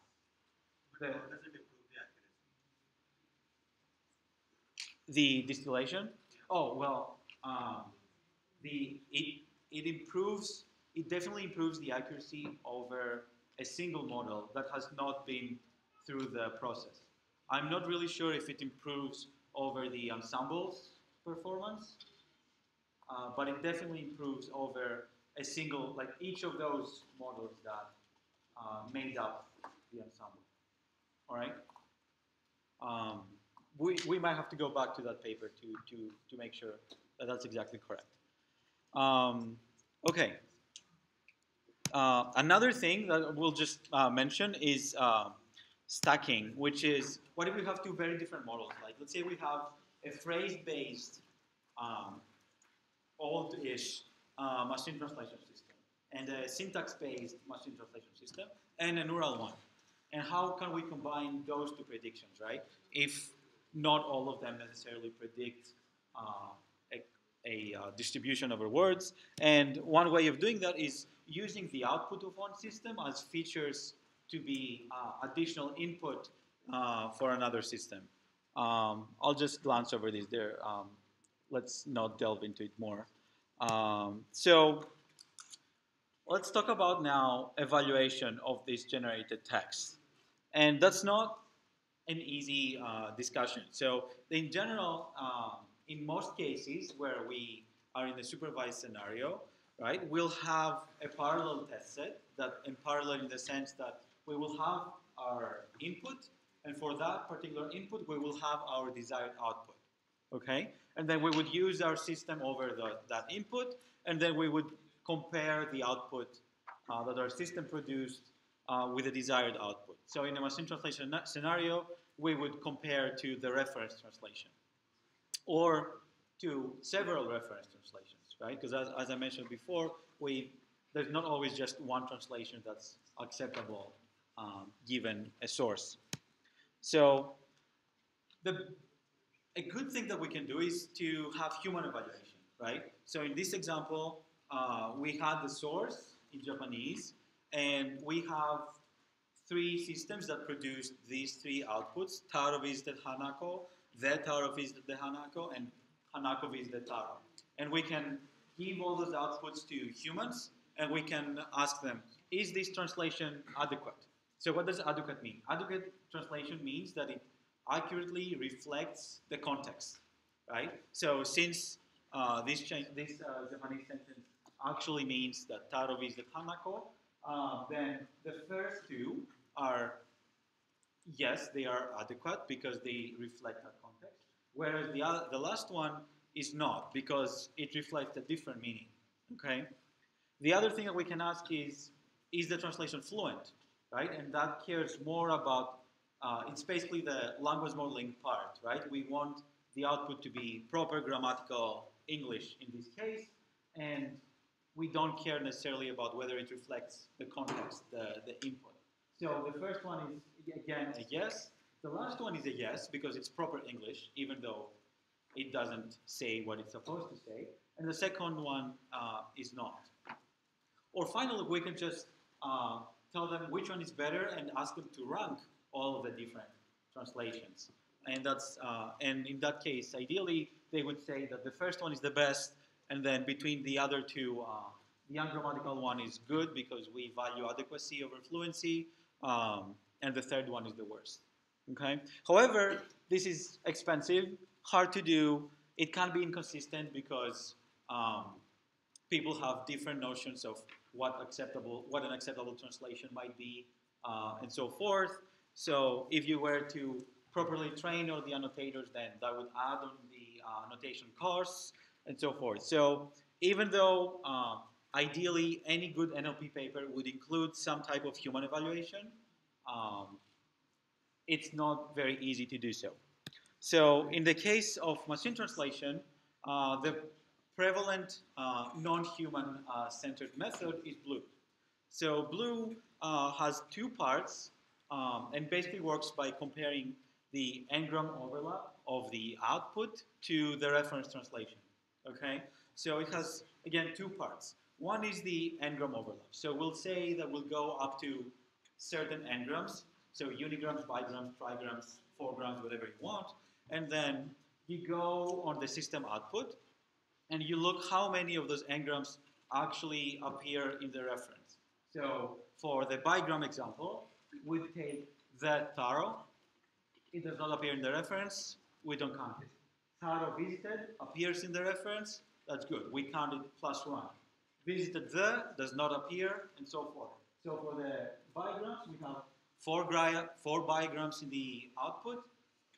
But how does it improve the accuracy?
The distillation? Oh, well, it improves, it definitely improves the accuracy over a single model that has not been through the process. I'm not really sure if it improves over the ensemble's performance, but it definitely improves over a single, like each of those models that made up the ensemble. All right? We might have to go back to that paper to make sure that that's exactly correct. Okay. Another thing that we'll just mention is stacking, which is what if we have two very different models? Like, let's say we have a phrase-based, old-ish machine translation system, and a syntax-based machine translation system, and a neural one. And how can we combine those two predictions, right? If not all of them necessarily predict a distribution over words. And one way of doing that is using the output of one system as features to be additional input for another system. I'll just glance over these there. Let's not delve into it more. So let's talk about now evaluation of this generated text. And that's not an easy discussion. So in general, in most cases where we are in a supervised scenario, right, we'll have a parallel test set that in parallel in the sense that we will have our input, and for that particular input, we will have our desired output. Okay? And then we would use our system over that input, and then we would compare the output that our system produced with the desired output. So in a machine translation scenario, we would compare to the reference translation or to several reference translations, right? Because as I mentioned before, there's not always just one translation that's acceptable given a source. So a good thing that we can do is to have human evaluation, right? So in this example, we had the source in Japanese, and we have three systems that produce these three outputs: Taro visited Hanako, the Taro visited the Hanako, and Hanako visited Taro. And we can give all those outputs to humans, and we can ask them, is this translation adequate? So what does adequate mean? Adequate translation means that it accurately reflects the context, right? So since this Japanese sentence actually means that Taro visited Hanako, then the first two are, yes, they are adequate because they reflect that context, whereas the last one is not because it reflects a different meaning, okay? The other thing that we can ask is the translation fluent, right? And that cares more about, it's basically the language modeling part, right? We want the output to be proper grammatical English in this case, and we don't care necessarily about whether it reflects the context, the input. So the first one is, again, a yes. The last one is a yes because it's proper English, even though it doesn't say what it's supposed to say. And the second one is not. Or finally, we can just tell them which one is better and ask them to rank all of the different translations. And that's and in that case, ideally, they would say that the first one is the best, and then between the other two, the ungrammatical one is good because we value adequacy over fluency, and the third one is the worst. Okay. However, this is expensive, hard to do. It can be inconsistent because people have different notions of what an acceptable translation might be, and so forth. So if you were to properly train all the annotators, then that would add on the annotation costs and so forth. So even though ideally any good NLP paper would include some type of human evaluation, it's not very easy to do so. So in the case of machine translation, the prevalent non-human centered method is BLEU. So BLEU has two parts and basically works by comparing the n-gram overlap of the output to the reference translation. Okay, so it has again two parts. One is the n-gram overlap. So we'll say that we'll go up to certain n-grams, so unigrams, bigrams, trigrams, 4 grams, whatever you want, and then you go on the system output and you look how many of those n-grams actually appear in the reference. So for the bigram example, we take the Taro. It does not appear in the reference. We don't count it. Taro visited appears in the reference. That's good. We count it +1. Visited the does not appear, and so forth. So for the bigrams, we have 4 bigrams in the output,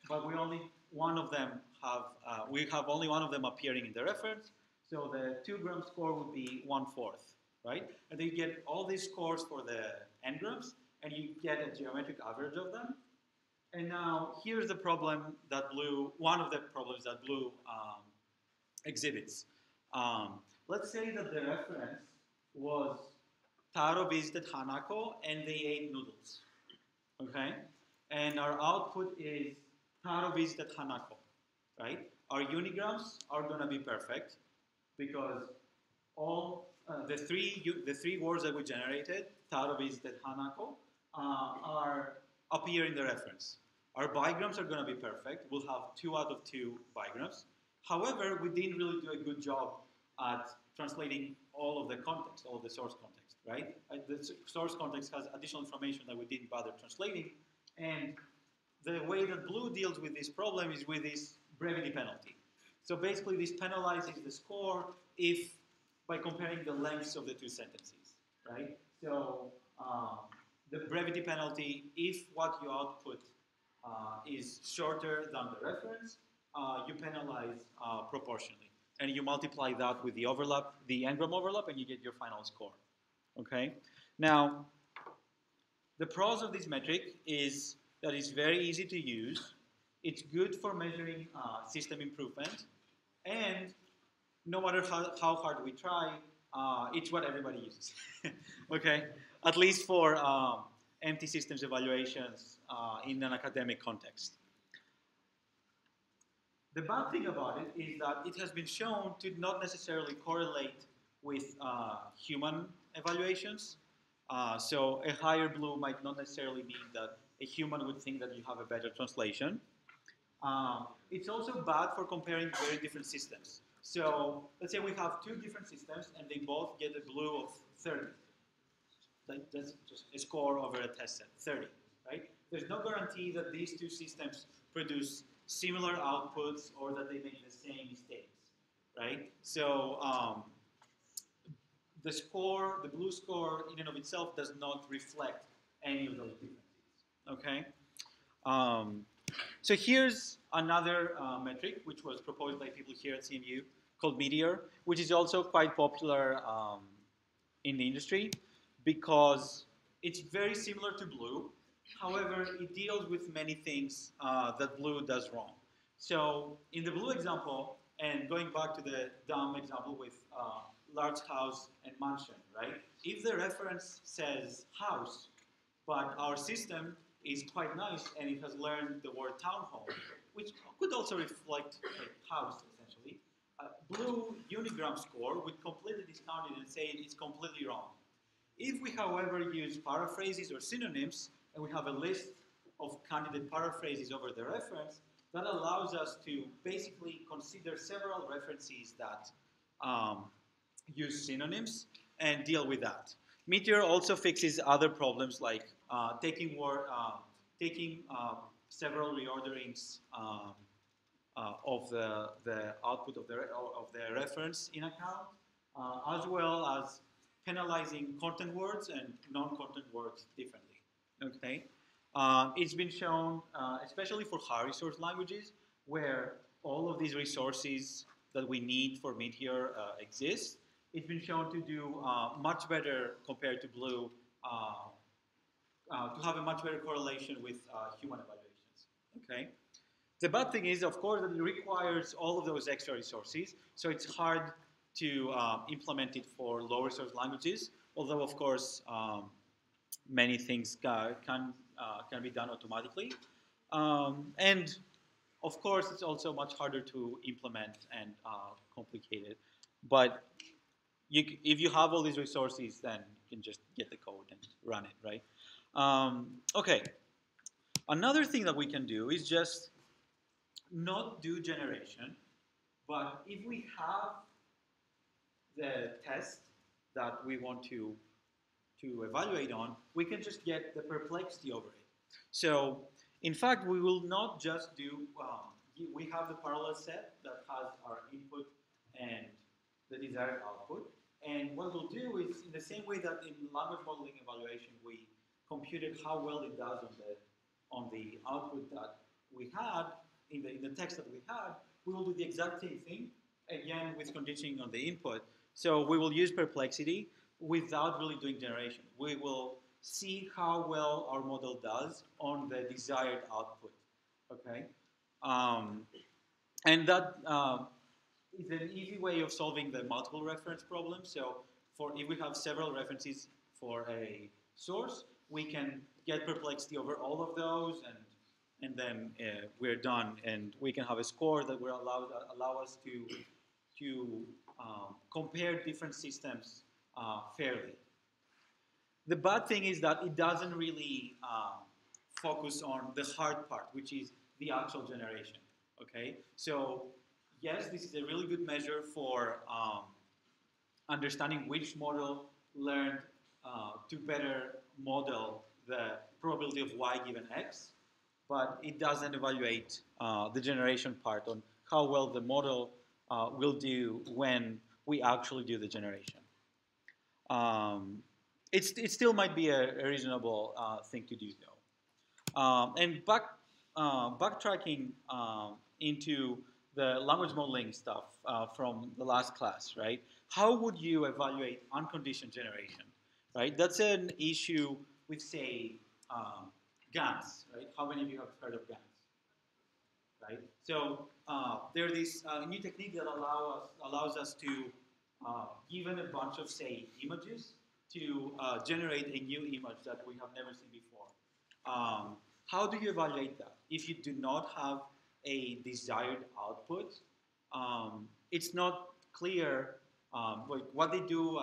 but we have only one of them appearing in the reference. So the 2-gram score would be 1/4, right? And then you get all these scores for the n-grams, and you get a geometric average of them. And now here's the problem that one of the problems that BLEU exhibits. Let's say that the reference was Taro visited Hanako and they ate noodles, okay? And our output is Taro visited Hanako, right? Our unigrams are going to be perfect because all the three words that we generated, Taro visited Hanako, appear in the reference. Our bigrams are going to be perfect. We'll have 2 out of 2 bigrams. However, we didn't really do a good job at translating all of the context, all of the source context, right? The source context has additional information that we didn't bother translating. And the way that BLEU deals with this problem is with this brevity penalty. So basically, this penalizes the score by comparing the lengths of the 2 sentences, right? So the brevity penalty, if what you output is shorter than the reference, you penalize proportionally. And you multiply that with the overlap, the n-gram overlap, and you get your final score. Okay? Now, the pros of this metric is that it's very easy to use. It's good for measuring system improvement. And no matter how hard we try, it's what everybody uses. Okay? at least for empty systems evaluations in an academic context. The bad thing about it is that it has been shown to not necessarily correlate with human evaluations. So a higher BLEU might not necessarily mean that a human would think that you have a better translation. It's also bad for comparing very different systems. So let's say we have two different systems and they both get a BLEU of 30. That's just a score over a test set, 30, right? There's no guarantee that these two systems produce similar outputs or that they make the same mistakes, right? So the score, the BLEU score in and of itself does not reflect any of those differences, okay? So here's another metric which was proposed by people here at CMU called METEOR, which is also quite popular in the industry because it's very similar to BLEU. However, it deals with many things that BLEU does wrong. So in the BLEU example, and going back to the dumb example with large house and mansion, right? If the reference says house, but our system is quite nice and it has learned the word townhome, which could also reflect like house essentially, BLEU unigram score would completely discount it and say it's completely wrong. If we, however, use paraphrases or synonyms, and we have a list of candidate paraphrases over the reference, that allows us to basically consider several references that use synonyms and deal with that. METEOR also fixes other problems like taking several reorderings of the output of the reference in account, as well as penalizing content words and non-content words differently. Okay, it's been shown, especially for high resource languages, where all of these resources that we need for METEOR exist. It's been shown to do much better compared to BLEU, to have a much better correlation with human evaluations. Okay. The bad thing is, of course, that it requires all of those extra resources, so it's hard to implement it for low resource languages, although, of course, many things can be done automatically. And, of course, it's also much harder to implement and complicated. But if you have all these resources, then you can just get the code and run it, right? Okay. Another thing that we can do is just not do generation, but if we have the test that we want to evaluate on, we can just get the perplexity over it. So, in fact, we will not just do, we have the parallel set that has our input and the desired output. And what we'll do is, in the same way that in language modeling evaluation, we computed how well it does on the output that we had, in the text that we had, we will do the exact same thing, again, with conditioning on the input. So we will use perplexity without really doing generation. We will see how well our model does on the desired output, okay? And that is an easy way of solving the multiple reference problem. So if we have several references for a source, we can get perplexity over all of those, and then we're done, and we can have a score that will allow us to compare different systems fairly. The bad thing is that it doesn't really focus on the hard part, which is the actual generation. Okay, so yes, this is a really good measure for understanding which model learned to better model the probability of y given x, but it doesn't evaluate the generation part on how well the model will do when we actually do the generation. It still might be a reasonable thing to do, though. And backtracking into the language modeling stuff from the last class, right? How would you evaluate unconditioned generation, right? That's an issue with, say, GANs, right? How many of you have heard of GANs, right? So there's this new technique that allows us to, given a bunch of, say, images, to generate a new image that we have never seen before. How do you evaluate that? If you do not have a desired output, it's not clear. Like what they do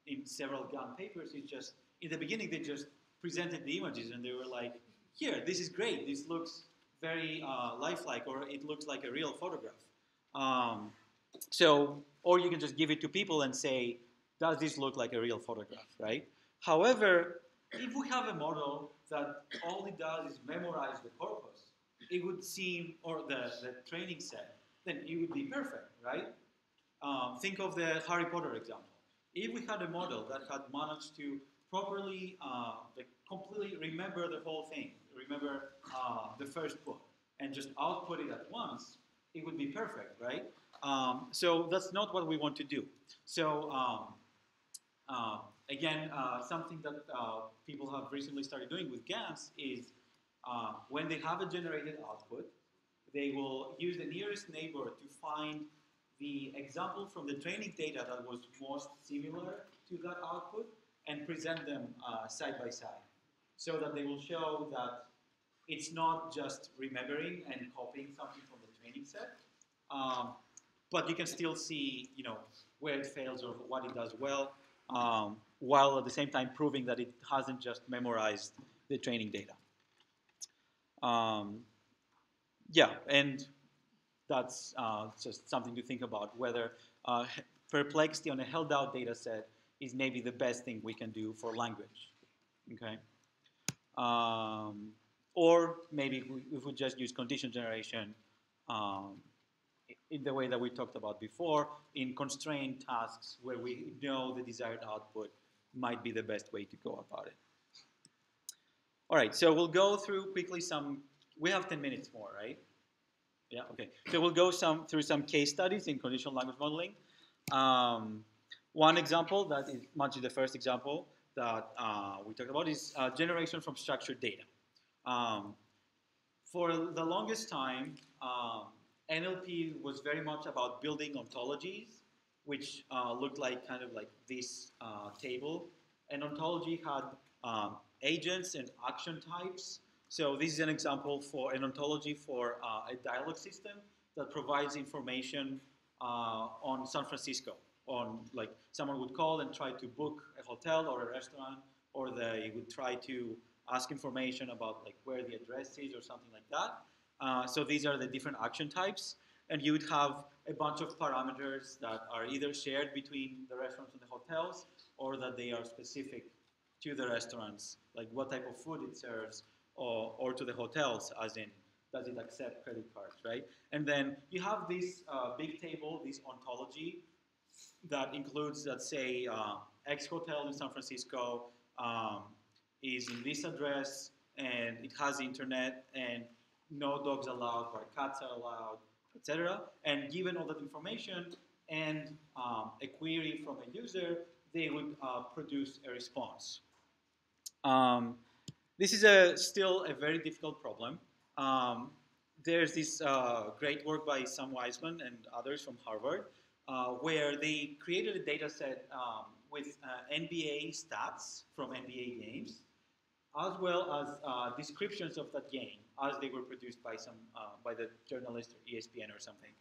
in several GAN papers is just, in the beginning, they just presented the images and they were like, here, this is great. This looks very lifelike, or it looks like a real photograph. Or you can just give it to people and say, does this look like a real photograph, right? However, if we have a model that all it does is memorize the corpus, it would seem, or the training set, then it would be perfect, right? Think of the Harry Potter example. If we had a model that had managed to properly, completely remember the whole thing, remember the first book, and just output it at once, it would be perfect, right? So that's not what we want to do. So again, something that people have recently started doing with GANs is when they have a generated output, they will use the nearest neighbor to find the example from the training data that was most similar to that output and present them side by side, so that they will show that it's not just remembering and copying something from the training set, but you can still see, where it fails or what it does well, while at the same time proving that it hasn't just memorized the training data. Yeah, and that's just something to think about, whether Perplexity on a held out data set is maybe the best thing we can do for language, okay? Or maybe if we just use condition generation in the way that we talked about before, in constrained tasks where we know the desired output might be the best way to go about it. All right, so we'll go through quickly we have 10 minutes more, right? Yeah, okay. So we'll go through some case studies in conditional language modeling. One example that is much the first example that we talked about is generation from structured data. For the longest time, NLP was very much about building ontologies, which looked like kind of like this table. An ontology had agents and action types. So this is an example for an ontology for a dialogue system that provides information on San Francisco. On, like, someone would call and try to book a hotel or a restaurant, or they would try to ask information about like where the address is or something like that. So these are the different action types, and you would have a bunch of parameters that are either shared between the restaurants and the hotels, or that they are specific to the restaurants, like what type of food it serves, or to the hotels, as in, does it accept credit cards, right? And then you have this big table, this ontology, that includes, let's say, X hotel in San Francisco is in this address, and it has internet, and no dogs allowed, but cats are allowed, etc. And given all that information and a query from a user, they would produce a response. This is still a very difficult problem. There's this great work by Sam Weisman and others from Harvard, where they created a data set with NBA stats from NBA games, as well as descriptions of that game as they were produced by by the journalist or ESPN or something.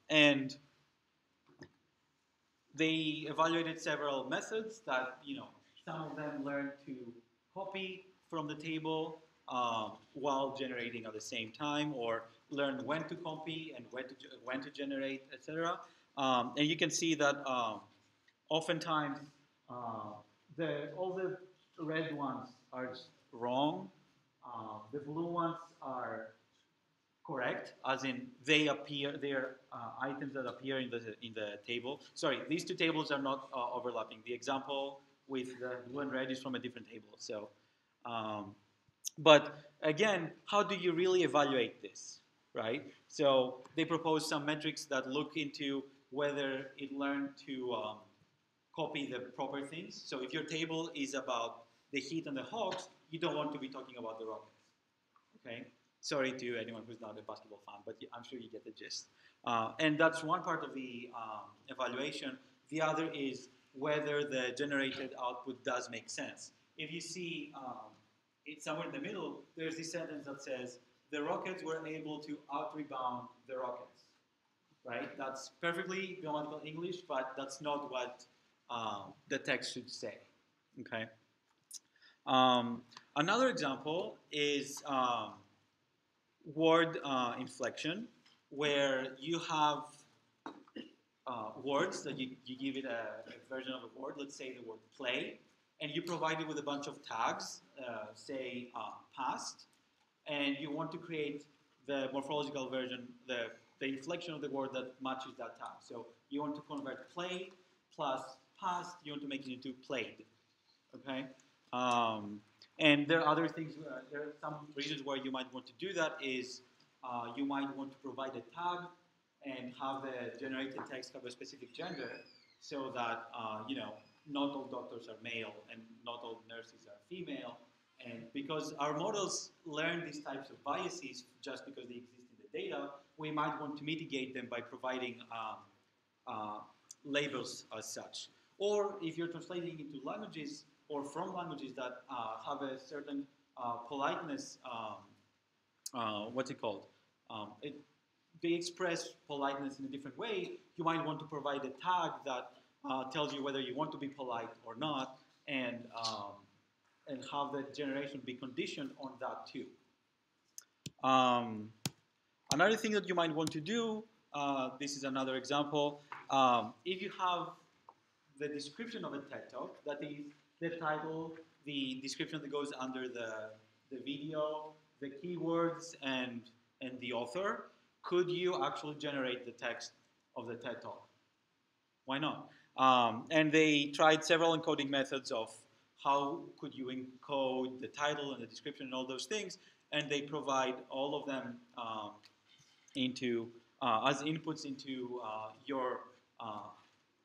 And they evaluated several methods that, some of them learned to copy from the table while generating at the same time, or learn when to copy and when to generate, etc. And you can see that oftentimes all the red ones are wrong. The blue ones are correct, as in they are items that appear in the table. Sorry, these two tables are not overlapping. The example with the blue and red is from a different table. So, but again, how do you really evaluate this, right? So they propose some metrics that look into whether it learned to copy the proper things. So if your table is about the Heat and the Hawks, you don't want to be talking about the Rockets, okay? Sorry to anyone who's not a basketball fan, but I'm sure you get the gist. And that's one part of the evaluation. The other is whether the generated output does make sense. If you see it's somewhere in the middle, there's this sentence that says, the rockets were able to out-rebound the rockets, right? That's perfectly grammatical English, but that's not what the text should say, okay? Another example is word inflection, where you have words that you give it a version of a word, let's say the word play, and you provide it with a bunch of tags, say past, and you want to create the morphological version, the inflection of the word that matches that tag. So you want to convert play plus past, you want to make it into played, okay? And there are other things, there are some reasons where you might want to do that is you might want to provide a tag and have the generated text have a specific gender so that, not all doctors are male and not all nurses are female. And because our models learn these types of biases just because they exist in the data, we might want to mitigate them by providing labels as such. Or if you're translating into languages or from languages that have a certain politeness, what's it called? They express politeness in a different way, you might want to provide a tag that tells you whether you want to be polite or not, and have the generation be conditioned on that too. Another thing that you might want to do, this is another example, if you have the description of a TED Talk, that is the title, the description that goes under the video, the keywords, and the author, could you actually generate the text of the TED Talk? Why not? And they tried several encoding methods of how could you encode the title and the description and all those things, and they provide all of them into as inputs into your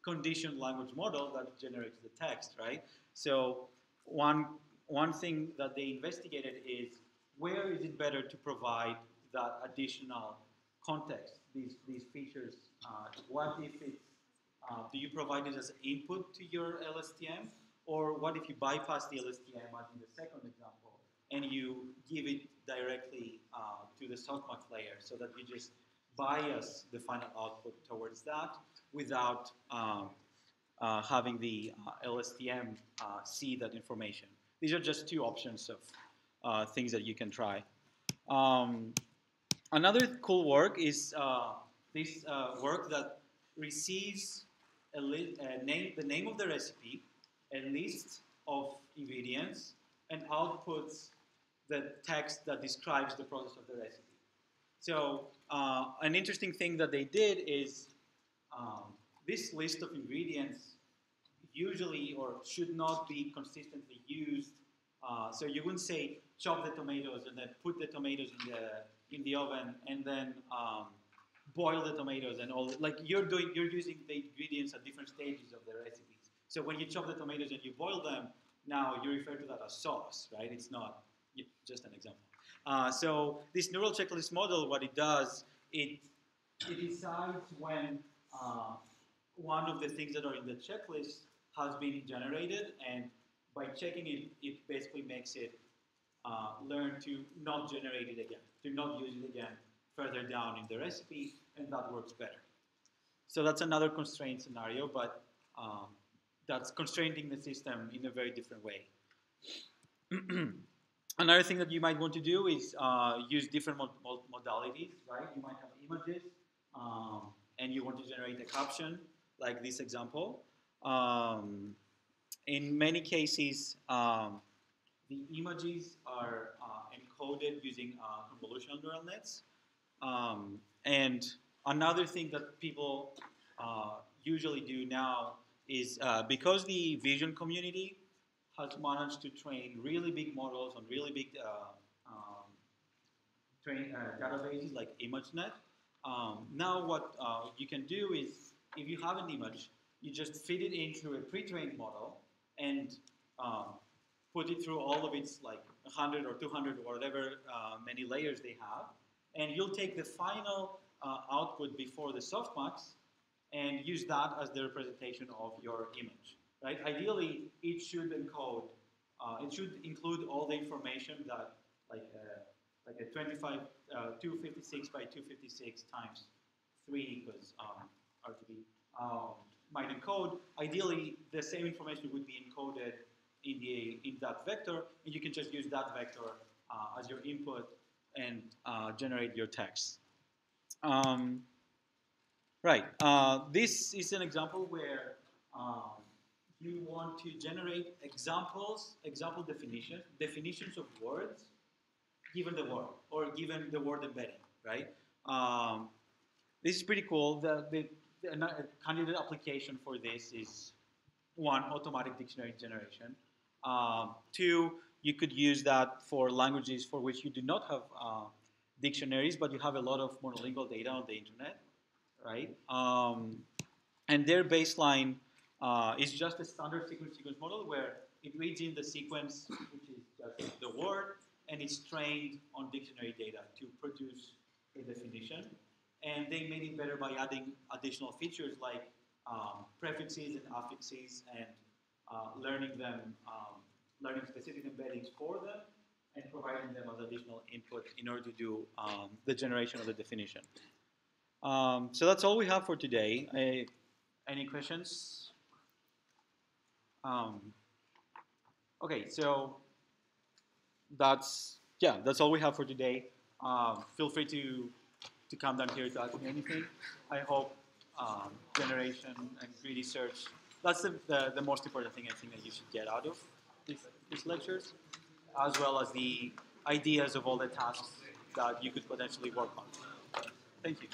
conditioned language model that generates the text, right? So one thing that they investigated is where is it better to provide that additional context, these features? What if it's do you provide it as an input to your LSTM? Or what if you bypass the LSTM, as in the second example, and you give it directly to the softmax layer so that you just bias the final output towards that without having the LSTM see that information. These are just two options of things that you can try. Another cool work is this work that receives the name of the recipe, a list of ingredients, and outputs the text that describes the process of the recipe. So an interesting thing that they did is this list of ingredients usually or should not be consistently used. So you wouldn't say chop the tomatoes and then put the tomatoes in the oven and then boil the tomatoes and all. Like you're using the ingredients at different stages of the recipes. So when you chop the tomatoes and you boil them, now you refer to that as sauce, right? It's not just an example. So this neural checklist model, what it does, it decides when one of the things that are in the checklist has been generated, and by checking it, it basically makes it learn to not generate it again, to not use it again further down in the recipe, and that works better. So that's another constraint scenario, but that's constraining the system in a very different way. Another thing that you might want to do is use different modalities, right? You might have images, and you want to generate a caption, like this example. In many cases, the images are encoded using convolutional neural nets. And another thing that people usually do now is because the vision community has managed to train really big models on really big databases like ImageNet. Now what you can do is, if you have an image, you just feed it into a pre-trained model and put it through all of its like 100 or 200 or whatever many layers they have, and you'll take the final output before the softmax and use that as the representation of your image. right? Ideally, it should encode, it should include all the information that like a 256 by 256 times 3 because RGB might encode. Ideally, the same information would be encoded in that vector, and you can just use that vector as your input and generate your text. Right. This is an example where you want to generate example definitions of words given the word or given the word embedding, right? This is pretty cool. The candidate application for this is one, automatic dictionary generation. Two, you could use that for languages for which you do not have dictionaries, but you have a lot of monolingual data on the internet, right? And their baseline is just a standard sequence model where it reads in the sequence, which is just the word, and it's trained on dictionary data to produce a definition. And they made it better by adding additional features like prefixes and affixes and learning specific embeddings for them and providing them as additional input in order to do the generation of the definition. So that's all we have for today. Any questions? Okay, so that's all we have for today. Feel free to come down here to ask me anything. I hope generation and 3D search, that's the most important thing I think that you should get out of these lectures, as well as the ideas of all the tasks that you could potentially work on. Thank you.